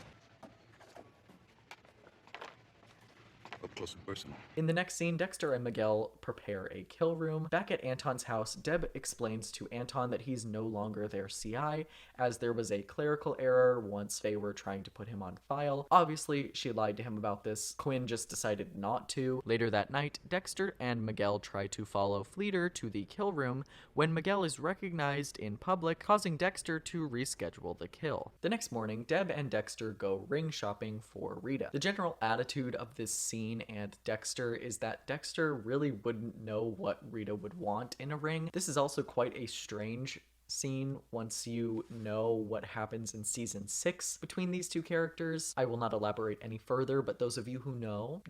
G: Up close and personal.
A: In the next scene, Dexter and Miguel prepare a kill room. Back at Anton's house, Deb explains to Anton that he's no longer their CI, as there was a clerical error once they were trying to put him on file. Obviously, she lied to him about this. Quinn just decided not to. Later that night, Dexter and Miguel try to follow Fleeter to the kill room when Miguel is recognized in public, causing Dexter to reschedule the kill. The next morning, Deb and Dexter go ring shopping for Rita. The general attitude of this scene and Dexter is that Dexter really wouldn't know what Rita would want in a ring. This is also quite a strange scene once you know what happens in season 6 between these two characters. I will not elaborate any further, but those of you who know.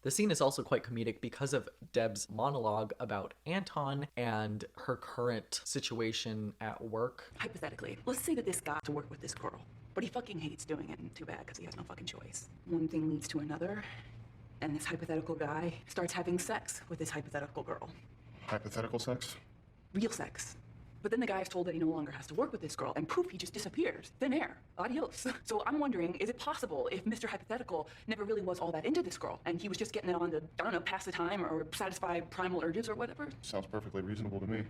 A: The scene is also quite comedic because of Deb's monologue about Anton and her current situation at work.
C: Hypothetically, let's say that this guy to work with this girl, but he fucking hates doing it, and too bad because he has no fucking choice. One thing leads to another, and this hypothetical guy starts having sex with this hypothetical girl.
B: Hypothetical sex?
C: Real sex. But then the guy is told that he no longer has to work with this girl, and poof, he just disappears. Thin air. Adios. So I'm wondering, is it possible if Mr. Hypothetical never really was all that into this girl, and he was just getting it on to, I don't know, pass the time or satisfy primal urges or whatever?
B: Sounds perfectly reasonable to me.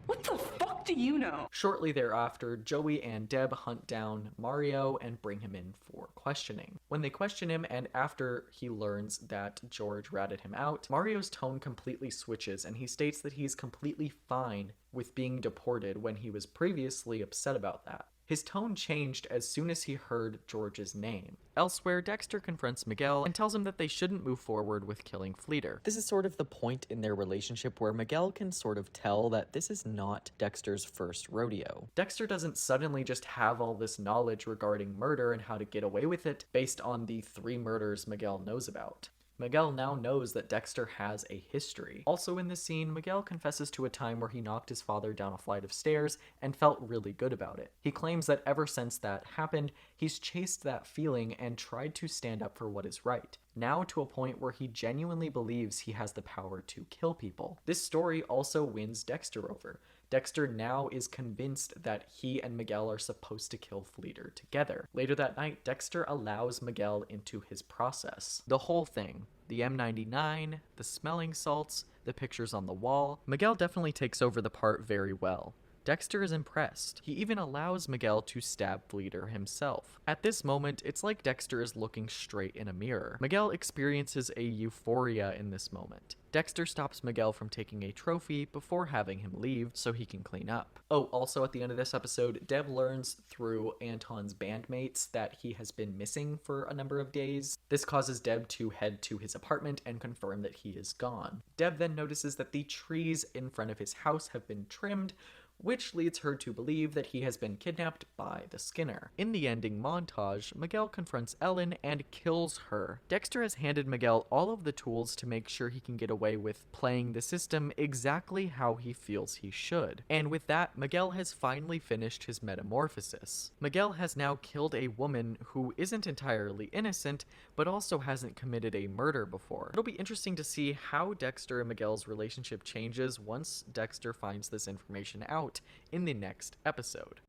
C: What the fuck do you know?
A: Shortly thereafter, Joey and Deb hunt down Mario and bring him in for questioning. When they question him, and after he learns that George ratted him out, Mario's tone completely switches, and he states that he's completely fine with being deported when he was previously upset about that. His tone changed as soon as he heard George's name. Elsewhere, Dexter confronts Miguel and tells him that they shouldn't move forward with killing Fleeter. This is sort of the point in their relationship where Miguel can sort of tell that this is not Dexter's first rodeo. Dexter doesn't suddenly just have all this knowledge regarding murder and how to get away with it based on the 3 murders Miguel knows about. Miguel now knows that Dexter has a history. Also in this scene, Miguel confesses to a time where he knocked his father down a flight of stairs and felt really good about it. He claims that ever since that happened, he's chased that feeling and tried to stand up for what is right. Now to a point where he genuinely believes he has the power to kill people. This story also wins Dexter over. Dexter now is convinced that he and Miguel are supposed to kill Fleeter together. Later that night, Dexter allows Miguel into his process. The whole thing. The M99, the smelling salts, the pictures on the wall. Miguel definitely takes over the part very well. Dexter is impressed. He even allows Miguel to stab Fleeter himself. At this moment, it's like Dexter is looking straight in a mirror. Miguel experiences a euphoria in this moment. Dexter stops Miguel from taking a trophy before having him leave so he can clean up. Oh, also at the end of this episode, Deb learns through Anton's bandmates that he has been missing for a number of days. This causes Deb to head to his apartment and confirm that he is gone. Deb then notices that the trees in front of his house have been trimmed, which leads her to believe that he has been kidnapped by the Skinner. In the ending montage, Miguel confronts Ellen and kills her. Dexter has handed Miguel all of the tools to make sure he can get away with playing the system exactly how he feels he should. And with that, Miguel has finally finished his metamorphosis. Miguel has now killed a woman who isn't entirely innocent, but also hasn't committed a murder before. It'll be interesting to see how Dexter and Miguel's relationship changes once Dexter finds this information out in the next episode.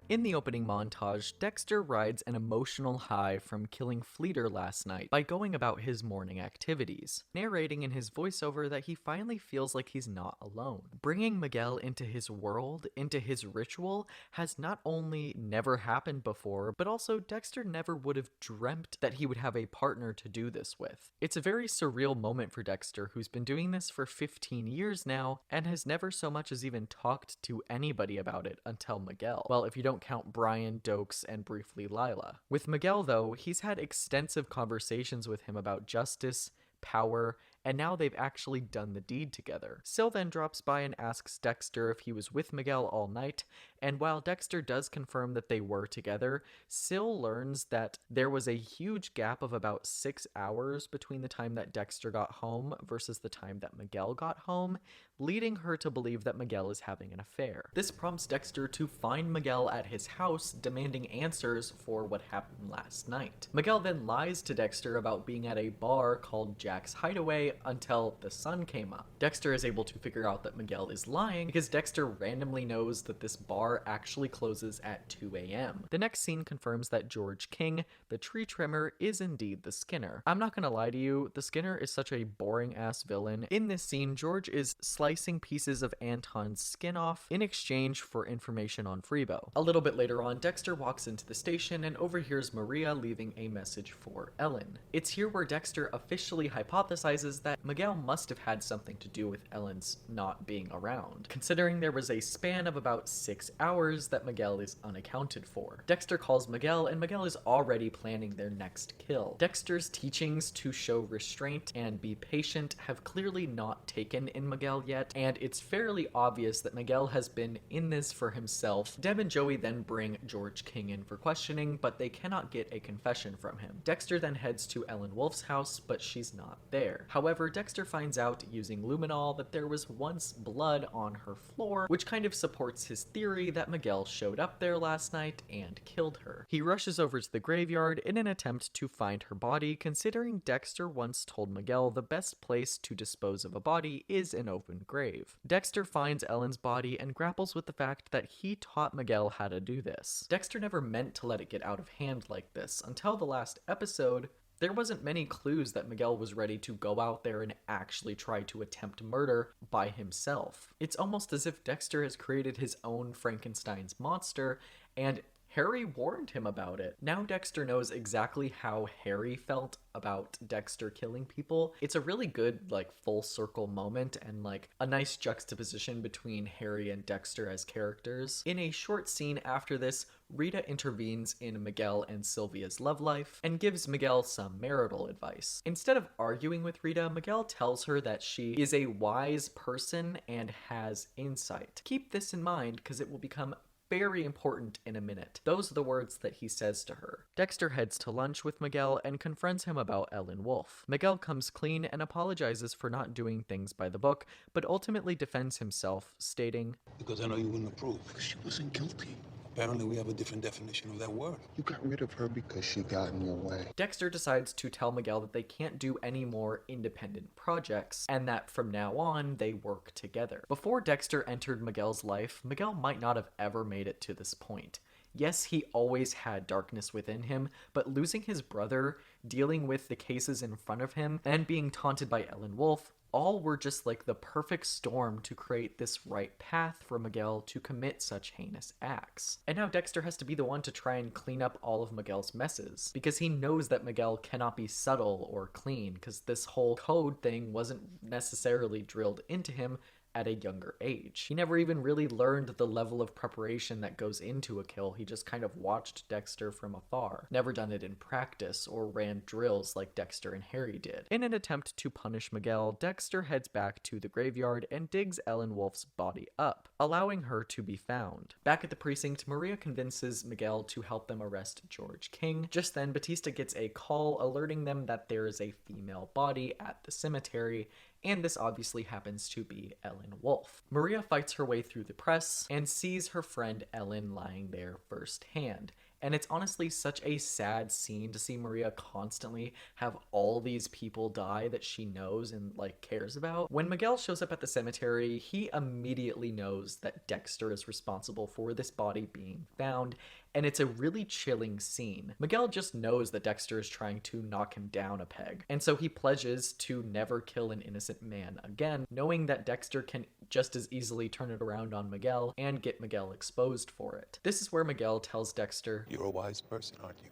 A: In the opening montage, Dexter rides an emotional high from killing Fleeter last night by going about his morning activities, narrating in his voiceover that he finally feels like he's not alone. Bringing Miguel into his world, into his ritual, has not only never happened before, but also Dexter never would have dreamt that he would have a partner to do this with. It's a very surreal moment for Dexter, who's been doing this for 15 years now, and has never so much as even talked to anybody about it until Miguel. Well, if you don't count Brian, Dokes, and briefly Lila. With Miguel, though, he's had extensive conversations with him about justice, power, and now they've actually done the deed together. Sil then drops by and asks Dexter if he was with Miguel all night, and while Dexter does confirm that they were together, Sil learns that there was a huge gap of about 6 hours between the time that Dexter got home versus the time that Miguel got home, leading her to believe that Miguel is having an affair. This prompts Dexter to find Miguel at his house, demanding answers for what happened last night. Miguel then lies to Dexter about being at a bar called Jack's Hideaway until the sun came up. Dexter is able to figure out that Miguel is lying because Dexter randomly knows that this bar actually closes at 2 a.m. The next scene confirms that George King, the tree trimmer, is indeed the Skinner. I'm not gonna lie to you, the Skinner is such a boring ass villain. In this scene, George is slicing pieces of Anton's skin off in exchange for information on Freebo. A little bit later on, Dexter walks into the station and overhears Maria leaving a message for Ellen. It's here where Dexter officially hypothesizes that Miguel must have had something to do with Ellen's not being around, considering there was a span of about 6 hours that Miguel is unaccounted for. Dexter calls Miguel, and Miguel is already planning their next kill. Dexter's teachings to show restraint and be patient have clearly not taken in Miguel yet, and it's fairly obvious that Miguel has been in this for himself. Deb and Joey then bring George King in for questioning, but they cannot get a confession from him. Dexter then heads to Ellen Wolf's house, but she's not there. However, Dexter finds out using luminol that there was once blood on her floor, which kind of supports his theory that Miguel showed up there last night and killed her. He rushes over to the graveyard in an attempt to find her body, considering Dexter once told Miguel the best place to dispose of a body is an open grave. Dexter finds Ellen's body and grapples with the fact that he taught Miguel how to do this. Dexter never meant to let it get out of hand like this. Until the last episode, there wasn't many clues that Miguel was ready to go out there and actually try to attempt murder by himself. It's almost as if Dexter has created his own Frankenstein's monster, and Harry warned him about it. Now Dexter knows exactly how Harry felt about Dexter killing people. It's a really good, full circle moment and, a nice juxtaposition between Harry and Dexter as characters. In a short scene after this, Rita intervenes in Miguel and Sylvia's love life and gives Miguel some marital advice. Instead of arguing with Rita, Miguel tells her that she is a wise person and has insight. Keep this in mind because it will become very important in a minute. Those are the words that he says to her. Dexter heads to lunch with Miguel and confronts him about Ellen Wolf. Miguel comes clean and apologizes for not doing things by the book, but ultimately defends himself, stating,
G: Because I know you wouldn't approve. She wasn't guilty. Apparently we have a different definition of that word.
B: You got rid of her because she got in your way.
A: Dexter decides to tell Miguel that they can't do any more independent projects, and that from now on, they work together. Before Dexter entered Miguel's life, Miguel might not have ever made it to this point. Yes, he always had darkness within him, but losing his brother, dealing with the cases in front of him, and being taunted by Ellen Wolf, all were just the perfect storm to create this right path for Miguel to commit such heinous acts. And now Dexter has to be the one to try and clean up all of Miguel's messes, because he knows that Miguel cannot be subtle or clean, because this whole code thing wasn't necessarily drilled into him at a younger age. He never even really learned the level of preparation that goes into a kill. He just kind of watched Dexter from afar. Never done it in practice or ran drills like Dexter and Harry did. In an attempt to punish Miguel, Dexter heads back to the graveyard and digs Ellen Wolf's body up, allowing her to be found. Back at the precinct, Maria convinces Miguel to help them arrest George King. Just then, Batista gets a call alerting them that there is a female body at the cemetery, and this obviously happens to be Ellen Wolf. Maria fights her way through the press and sees her friend Ellen lying there firsthand. And it's honestly such a sad scene to see Maria constantly have all these people die that she knows and cares about. When Miguel shows up at the cemetery, he immediately knows that Dexter is responsible for this body being found, and it's a really chilling scene. Miguel just knows that Dexter is trying to knock him down a peg, and so he pledges to never kill an innocent man again, knowing that Dexter can just as easily turn it around on Miguel and get Miguel exposed for it. This is where Miguel tells Dexter,
G: You're a wise person, aren't you?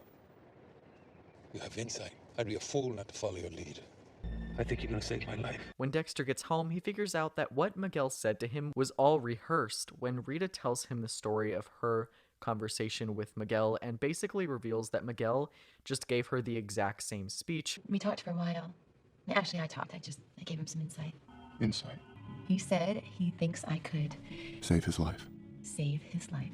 G: You have insight. I'd be a fool not to follow your lead. I think you're gonna save my life.
A: When Dexter gets home, he figures out that what Miguel said to him was all rehearsed when Rita tells him the story of her conversation with Miguel and basically reveals that Miguel just gave her the exact same speech.
K: We talked for a while. Actually, I talked. I gave him some insight.
B: Insight.
K: He said he thinks I could
B: Save his life.
K: save his life.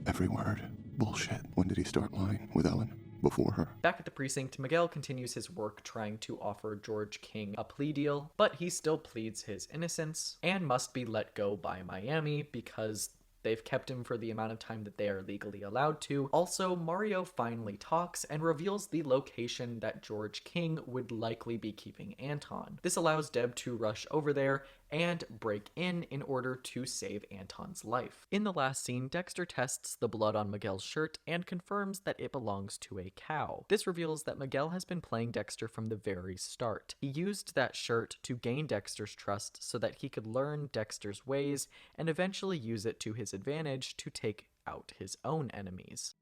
B: Every word. Bullshit. When did he start lying with Ellen? Before her.
A: Back at the precinct, Miguel continues his work trying to offer George King a plea deal, but he still pleads his innocence and must be let go by Miami because they've kept him for the amount of time that they are legally allowed to. Also, Mario finally talks and reveals the location that George King would likely be keeping Anton. This allows Deb to rush over there and break in order to save Anton's life. In the last scene, Dexter tests the blood on Miguel's shirt and confirms that it belongs to a cow. This reveals that Miguel has been playing Dexter from the very start. He used that shirt to gain Dexter's trust so that he could learn Dexter's ways and eventually use it to his advantage to take out his own enemies.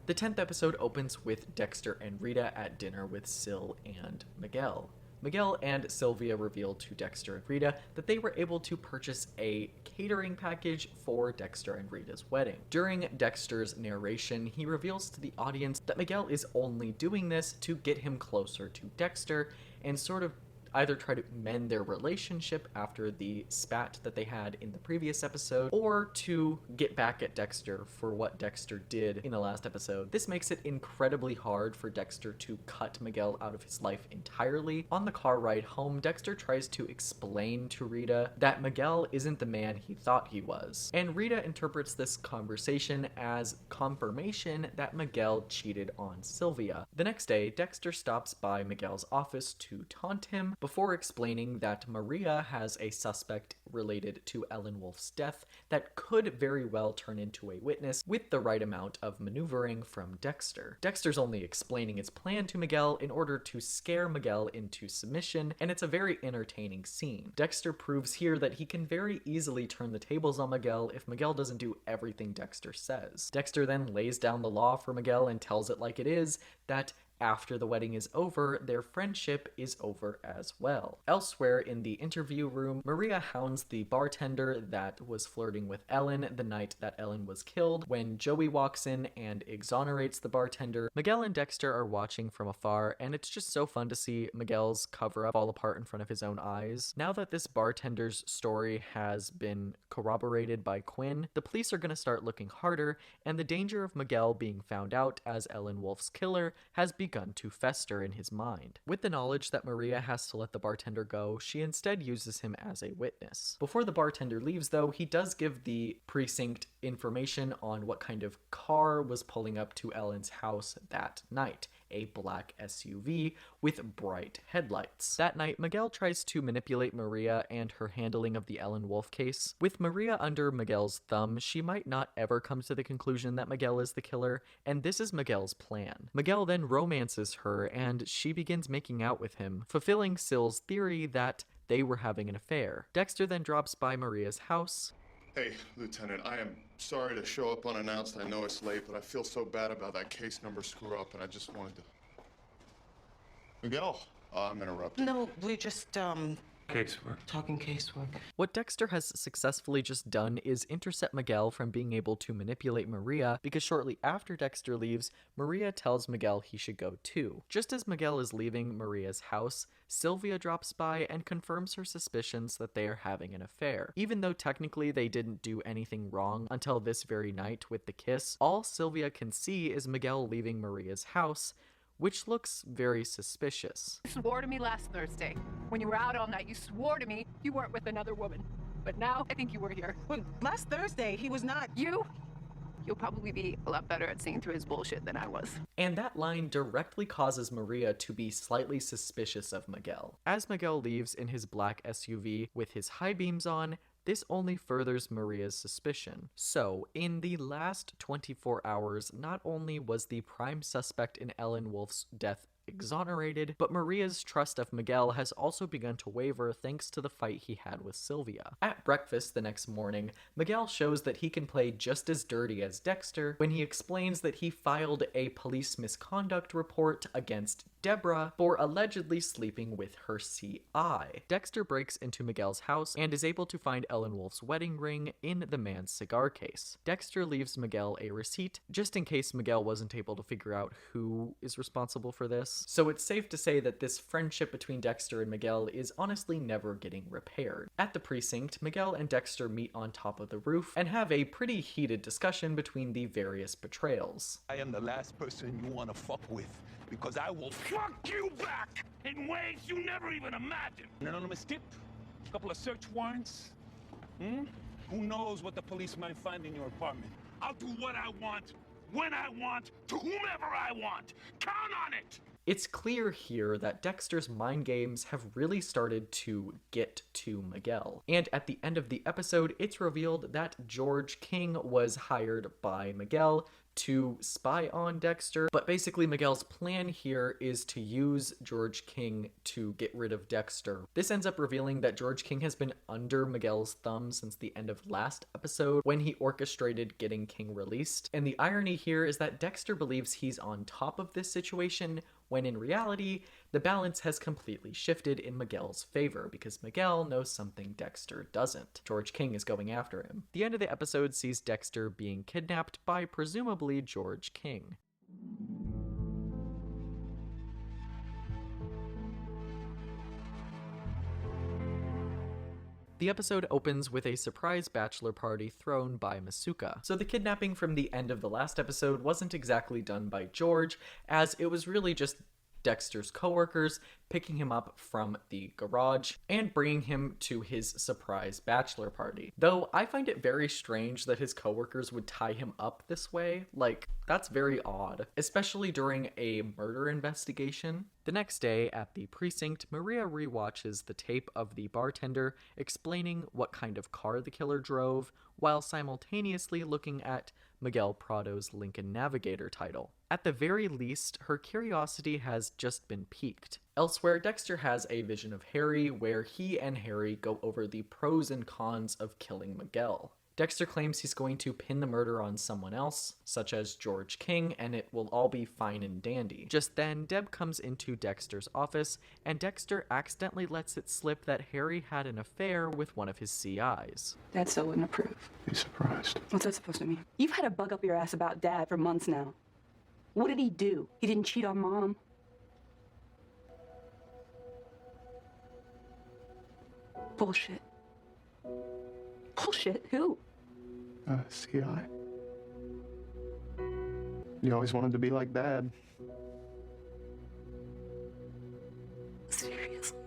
A: The 10th episode opens with Dexter and Rita at dinner with Sil and Miguel. Miguel and Sylvia reveal to Dexter and Rita that they were able to purchase a catering package for Dexter and Rita's wedding. During Dexter's narration, he reveals to the audience that Miguel is only doing this to get him closer to Dexter and sort of either try to mend their relationship after the spat that they had in the previous episode, or to get back at Dexter for what Dexter did in the last episode. This makes it incredibly hard for Dexter to cut Miguel out of his life entirely. On the car ride home, Dexter tries to explain to Rita that Miguel isn't the man he thought he was, and Rita interprets this conversation as confirmation that Miguel cheated on Sylvia. The next day, Dexter stops by Miguel's office to taunt him, before explaining that Maria has a suspect related to Ellen Wolf's death that could very well turn into a witness with the right amount of maneuvering from Dexter. Dexter's only explaining his plan to Miguel in order to scare Miguel into submission, and it's a very entertaining scene. Dexter proves here that he can very easily turn the tables on Miguel if Miguel doesn't do everything Dexter says. Dexter then lays down the law for Miguel and tells it like it is, that after the wedding is over, their friendship is over as well. Elsewhere in the interview room, Maria hounds the bartender that was flirting with Ellen the night that Ellen was killed. When Joey walks in and exonerates the bartender, Miguel and Dexter are watching from afar, and it's just so fun to see Miguel's cover-up fall apart in front of his own eyes. Now that this bartender's story has been corroborated by Quinn, the police are going to start looking harder, and the danger of Miguel being found out as Ellen Wolf's killer has begun to fester in his mind. With the knowledge that Maria has to let the bartender go, she instead uses him as a witness. Before the bartender leaves, though, he does give the precinct information on what kind of car was pulling up to Ellen's house that night. A black SUV with bright headlights. That night, Miguel tries to manipulate Maria and her handling of the Ellen Wolf case. With Maria under Miguel's thumb, she might not ever come to the conclusion that Miguel is the killer, and this is Miguel's plan. Miguel then romances her, and she begins making out with him, fulfilling Syl's theory that they were having an affair. Dexter then drops by Maria's house.
B: Hey, Lieutenant, I am sorry to show up unannounced. I know it's late, but I feel so bad about that case number screw up, and I just wanted to... Miguel, I'm interrupting.
F: No, we're just,
G: Casework.
F: talking casework.
A: What Dexter has successfully just done is intercept Miguel from being able to manipulate Maria, because shortly after Dexter leaves, Maria tells Miguel he should go too. Just as Miguel is leaving Maria's house, Sylvia drops by and confirms her suspicions that they are having an affair. Even though technically they didn't do anything wrong until this very night with the kiss, all Sylvia can see is Miguel leaving Maria's house, which looks very suspicious.
K: You swore to me last Thursday. When you were out all night, you swore to me you weren't with another woman. But now, I think you were here.
F: Well, last Thursday, he was not.
K: You'll probably be a lot better at seeing through his bullshit than I was.
A: And that line directly causes Maria to be slightly suspicious of Miguel. As Miguel leaves in his black SUV with his high beams on, this only furthers Maria's suspicion. So, in the last 24 hours, not only was the prime suspect in Ellen Wolf's death exonerated, but Maria's trust of Miguel has also begun to waver thanks to the fight he had with Sylvia. At breakfast the next morning, Miguel shows that he can play just as dirty as Dexter when he explains that he filed a police misconduct report against Deborah for allegedly sleeping with her CI. Dexter breaks into Miguel's house and is able to find Ellen Wolf's wedding ring in the man's cigar case. Dexter leaves Miguel a receipt, just in case Miguel wasn't able to figure out who is responsible for this. So it's safe to say that this friendship between Dexter and Miguel is honestly never getting repaired. At the precinct, Miguel and Dexter meet on top of the roof and have a pretty heated discussion between the various betrayals.
G: I am the last person you want to fuck with, because I will fuck you back in ways you never even imagined. An anonymous tip, a couple of search warrants. Who knows what the police might find in your apartment? I'll do what I want, when I want, to whomever I want. Count on it!
A: It's clear here that Dexter's mind games have really started to get to Miguel. And at the end of the episode, it's revealed that George King was hired by Miguel to spy on Dexter, but basically Miguel's plan here is to use George King to get rid of Dexter. This ends up revealing that George King has been under Miguel's thumb since the end of last episode when he orchestrated getting King released. And the irony here is that Dexter believes he's on top of this situation when in reality, the balance has completely shifted in Miguel's favor because Miguel knows something Dexter doesn't. George King is going after him. The end of the episode sees Dexter being kidnapped by presumably George King. The episode opens with a surprise bachelor party thrown by Masuka. So the kidnapping from the end of the last episode wasn't exactly done by George, as it was really just Dexter's coworkers picking him up from the garage and bringing him to his surprise bachelor party. Though I find it very strange that his coworkers would tie him up this way. Like, that's very odd, especially during a murder investigation. The next day at the precinct, Maria rewatches the tape of the bartender explaining what kind of car the killer drove, while simultaneously looking at Miguel Prado's Lincoln Navigator title. At the very least, her curiosity has just been piqued. Elsewhere, Dexter has a vision of Harry where he and Harry go over the pros and cons of killing Miguel. Dexter claims he's going to pin the murder on someone else, such as George King, and it will all be fine and dandy. Just then, Deb comes into Dexter's office, and Dexter accidentally lets it slip that Harry had an affair with one of his CIs.
C: Dad still wouldn't approve.
B: He's surprised.
C: What's that supposed to mean? You've had a bug up your ass about Dad for months now. What did he do? He didn't cheat on Mom. Bullshit. Bullshit? Who?
B: CI. You always wanted to be like Dad.
C: Seriously?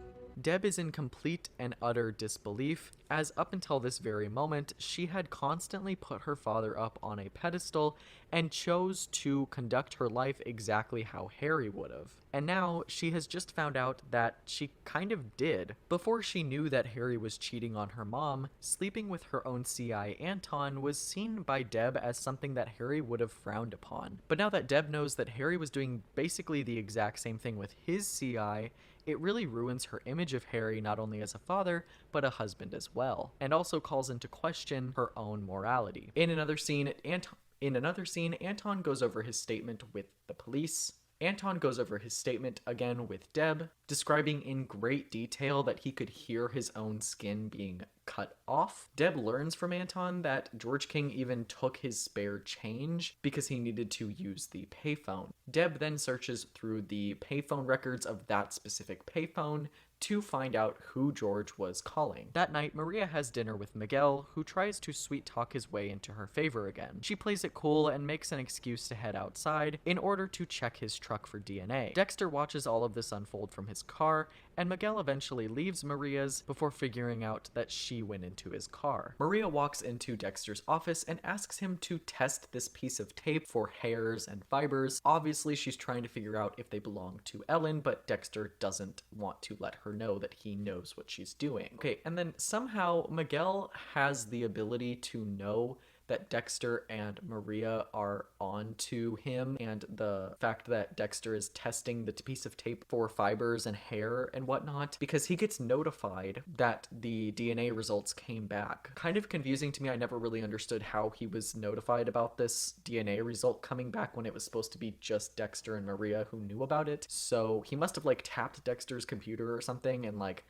A: Deb is in complete and utter disbelief, as up until this very moment, she had constantly put her father up on a pedestal and chose to conduct her life exactly how Harry would have. And now she has just found out that she kind of did. Before she knew that Harry was cheating on her mom, sleeping with her own CI Anton was seen by Deb as something that Harry would have frowned upon. But now that Deb knows that Harry was doing basically the exact same thing with his CI, it really ruins her image of Harry not only as a father, but a husband as well, and also calls into question her own morality. In another scene, Anton goes over his statement with the police. Anton goes over his statement again with Deb, describing in great detail that he could hear his own skin being cut off. Deb learns from Anton that George King even took his spare change because he needed to use the payphone. Deb then searches through the payphone records of that specific payphone to find out who George was calling. That night, Maria has dinner with Miguel, who tries to sweet-talk his way into her favor again. She plays it cool and makes an excuse to head outside in order to check his truck for DNA. Dexter watches all of this unfold from his car, and Miguel eventually leaves Maria's before figuring out that she went into his car. Maria walks into Dexter's office and asks him to test this piece of tape for hairs and fibers. Obviously, she's trying to figure out if they belong to Ellen, but Dexter doesn't want to let her know that he knows what she's doing. Okay, and then somehow Miguel has the ability to know that Dexter and Maria are on to him, and the fact that Dexter is testing the piece of tape for fibers and hair and whatnot, because he gets notified that the DNA results came back. Kind of confusing to me. I never really understood how he was notified about this DNA result coming back when it was supposed to be just Dexter and Maria who knew about it. So he must have like tapped Dexter's computer or something and like,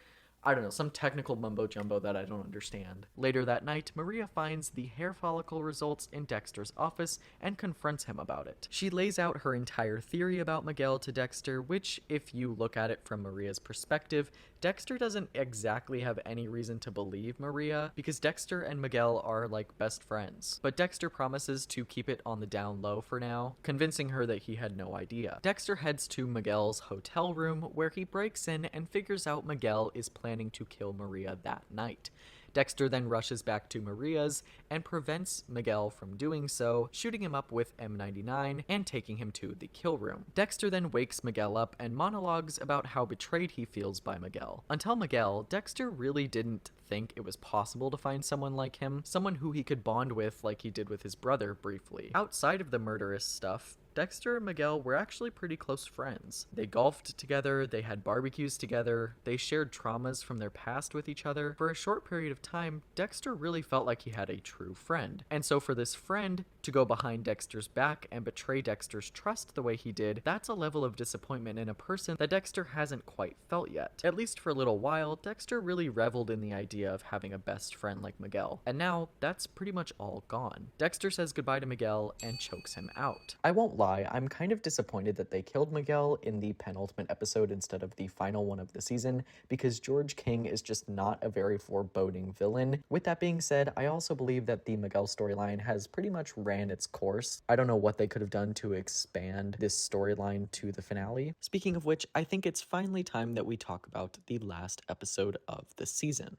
A: I don't know, some technical mumbo jumbo that I don't understand. Later that night, Maria finds the hair follicle results in Dexter's office and confronts him about it. She lays out her entire theory about Miguel to Dexter, which, if you look at it from Maria's perspective, Dexter doesn't exactly have any reason to believe Maria, because Dexter and Miguel are like best friends. But Dexter promises to keep it on the down low for now, convincing her that he had no idea. Dexter heads to Miguel's hotel room, where he breaks in and figures out Miguel is planning to kill Maria that night. Dexter then rushes back to Maria's and prevents Miguel from doing so, shooting him up with M99 and taking him to the kill room. Dexter then wakes Miguel up and monologues about how betrayed he feels by Miguel. Until Miguel, Dexter really didn't think it was possible to find someone like him, someone who he could bond with like he did with his brother briefly. Outside of the murderous stuff, Dexter and Miguel were actually pretty close friends. They golfed together, they had barbecues together, they shared traumas from their past with each other. For a short period of time, Dexter really felt like he had a true friend. And so for this friend to go behind Dexter's back and betray Dexter's trust the way he did, that's a level of disappointment in a person that Dexter hasn't quite felt yet. At least for a little while, Dexter really reveled in the idea of having a best friend like Miguel. And now, that's pretty much all gone. Dexter says goodbye to Miguel and chokes him out. I won't lie, I'm kind of disappointed that they killed Miguel in the penultimate episode instead of the final one of the season, because George King is just not a very foreboding villain. With that being said, I also believe that the Miguel storyline has pretty much ran its course. I don't know what they could have done to expand this storyline to the finale. Speaking of which, I think it's finally time that we talk about the last episode of the season.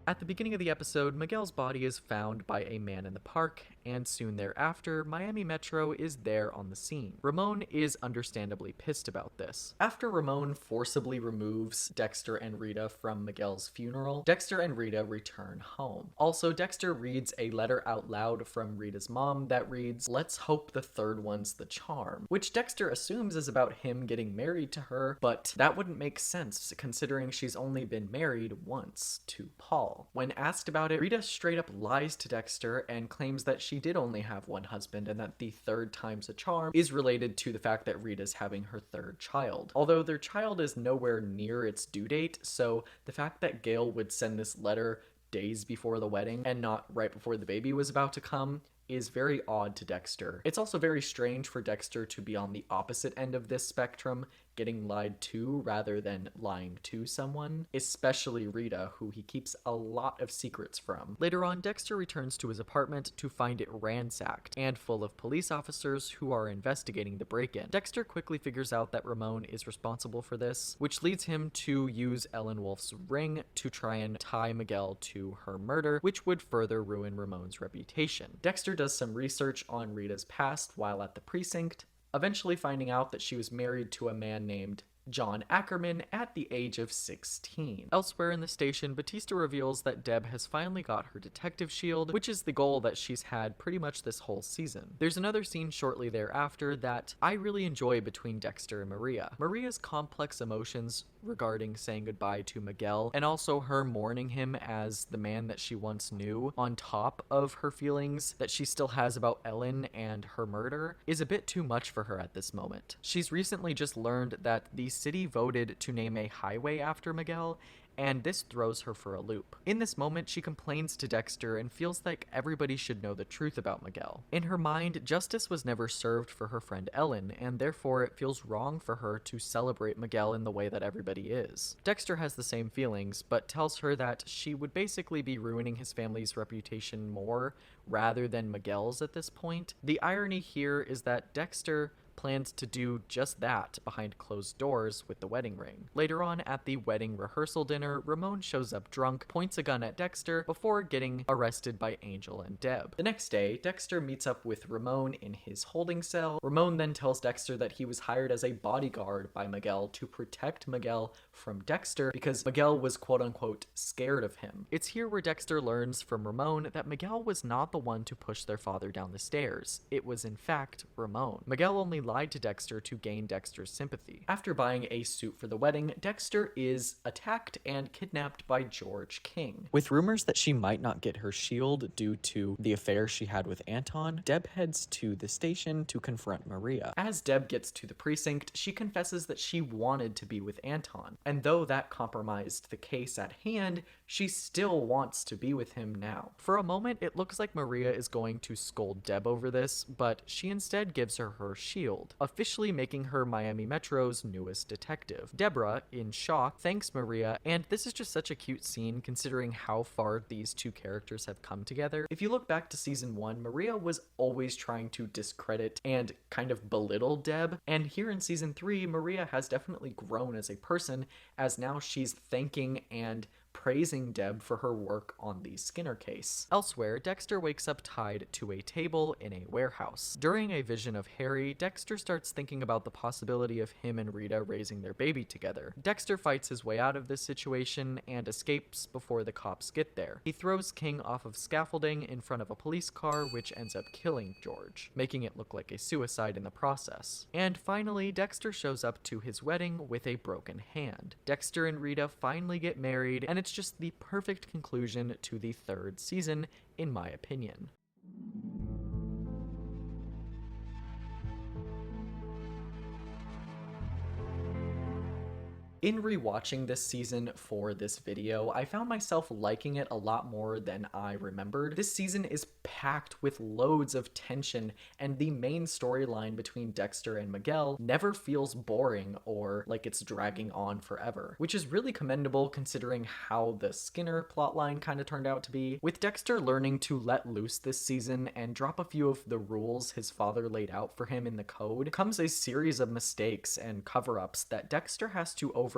A: At the beginning of the episode, Miguel's body is found by a man in the park, and soon thereafter, Miami Metro is there on the scene. Ramon is understandably pissed about this. After Ramon forcibly removes Dexter and Rita from Miguel's funeral, Dexter and Rita return home. Also, Dexter reads a letter out loud from Rita's mom that reads, "Let's hope the third one's the charm," which Dexter assumes is about him getting married to her, but that wouldn't make sense considering she's only been married once to Paul. When asked about it, Rita straight up lies to Dexter and claims that she did only have one husband and that the third time's a charm is related to the fact that Rita's having her third child. Although their child is nowhere near its due date, so the fact that Gail would send this letter days before the wedding and not right before the baby was about to come is very odd to Dexter. It's also very strange for Dexter to be on the opposite end of this spectrum, getting lied to rather than lying to someone, especially Rita, who he keeps a lot of secrets from. Later on, Dexter returns to his apartment to find it ransacked and full of police officers who are investigating the break-in. Dexter quickly figures out that Ramon is responsible for this, which leads him to use Ellen Wolf's ring to try and tie Miguel to her murder, which would further ruin Ramon's reputation. Dexter does some research on Rita's past while at the precinct, eventually finding out that she was married to a man named John Ackerman at the age of 16. Elsewhere in the station, Batista reveals that Deb has finally got her detective shield, which is the goal that she's had pretty much this whole season. There's another scene shortly thereafter that I really enjoy between Dexter and Maria. Maria's complex emotions regarding saying goodbye to Miguel, and also her mourning him as the man that she once knew, on top of her feelings that she still has about Ellen and her murder, is a bit too much for her at this moment. She's recently just learned that the city voted to name a highway after Miguel, and this throws her for a loop. In this moment, she complains to Dexter and feels like everybody should know the truth about Miguel. In her mind, justice was never served for her friend Ellen, and therefore it feels wrong for her to celebrate Miguel in the way that everybody is. Dexter has the same feelings, but tells her that she would basically be ruining his family's reputation more rather than Miguel's at this point. The irony here is that Dexter plans to do just that behind closed doors with the wedding ring. Later on at the wedding rehearsal dinner, Ramon shows up drunk, points a gun at Dexter before getting arrested by Angel and Deb. The next day, Dexter meets up with Ramon in his holding cell. Ramon then tells Dexter that he was hired as a bodyguard by Miguel to protect Miguel from Dexter because Miguel was quote-unquote scared of him. It's here where Dexter learns from Ramon that Miguel was not the one to push their father down the stairs. It was in fact Ramon. Miguel only lied to Dexter to gain Dexter's sympathy. After buying a suit for the wedding, Dexter is attacked and kidnapped by George King. With rumors that she might not get her shield due to the affair she had with Anton, Deb heads to the station to confront Maria. As Deb gets to the precinct, she confesses that she wanted to be with Anton, and though that compromised the case at hand, she still wants to be with him now. For a moment, it looks like Maria is going to scold Deb over this, but she instead gives her shield, officially making her Miami Metro's newest detective. Deborah, in shock, thanks Maria, and this is just such a cute scene considering how far these two characters have come together. If you look back to season 1, Maria was always trying to discredit and kind of belittle Deb, and here in season 3, Maria has definitely grown as a person, as now she's thanking and praising Deb for her work on the Skinner case. Elsewhere, Dexter wakes up tied to a table in a warehouse. During a vision of Harry, Dexter starts thinking about the possibility of him and Rita raising their baby together. Dexter fights his way out of this situation and escapes before the cops get there. He throws King off of scaffolding in front of a police car, which ends up killing George, making it look like a suicide in the process. And finally, Dexter shows up to his wedding with a broken hand. Dexter and Rita finally get married, and it's just the perfect conclusion to the third season, in my opinion. In rewatching this season for this video, I found myself liking it a lot more than I remembered. This season is packed with loads of tension, and the main storyline between Dexter and Miguel never feels boring or like it's dragging on forever, which is really commendable considering how the Skinner plotline kind of turned out to be. With Dexter learning to let loose this season and drop a few of the rules his father laid out for him in the code, comes a series of mistakes and cover-ups that Dexter has to overcome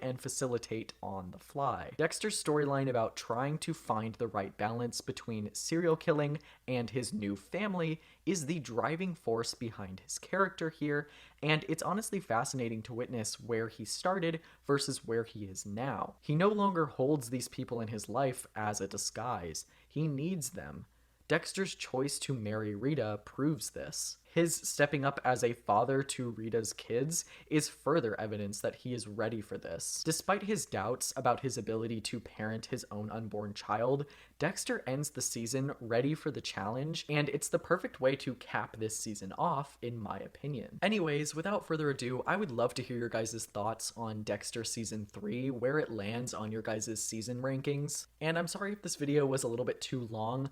A: and facilitate on the fly. Dexter's storyline about trying to find the right balance between serial killing and his new family is the driving force behind his character here, and it's honestly fascinating to witness where he started versus where he is now. He no longer holds these people in his life as a disguise. He needs them. Dexter's choice to marry Rita proves this. His stepping up as a father to Rita's kids is further evidence that he is ready for this. Despite his doubts about his ability to parent his own unborn child, Dexter ends the season ready for the challenge, and it's the perfect way to cap this season off, in my opinion. Anyways, without further ado, I would love to hear your guys' thoughts on Dexter Season 3, where it lands on your guys' season rankings. And I'm sorry if this video was a little bit too long.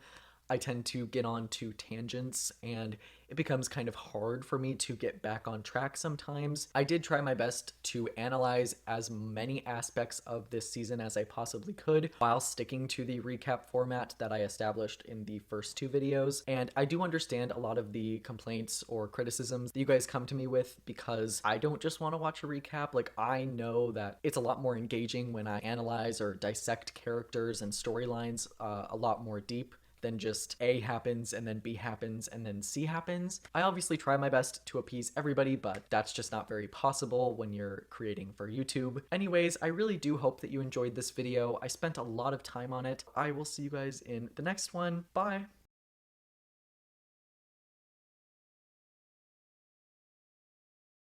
A: I tend to get on to tangents, and it becomes kind of hard for me to get back on track sometimes. I did try my best to analyze as many aspects of this season as I possibly could while sticking to the recap format that I established in the first two videos, and I do understand a lot of the complaints or criticisms that you guys come to me with because I don't just want to watch a recap. Like, I know that it's a lot more engaging when I analyze or dissect characters and storylines a lot more deep than just A happens and then B happens and then C happens. I obviously try my best to appease everybody, but that's just not very possible when you're creating for YouTube. Anyways, I really do hope that you enjoyed this video. I spent a lot of time on it. I will see you guys in the next one. Bye!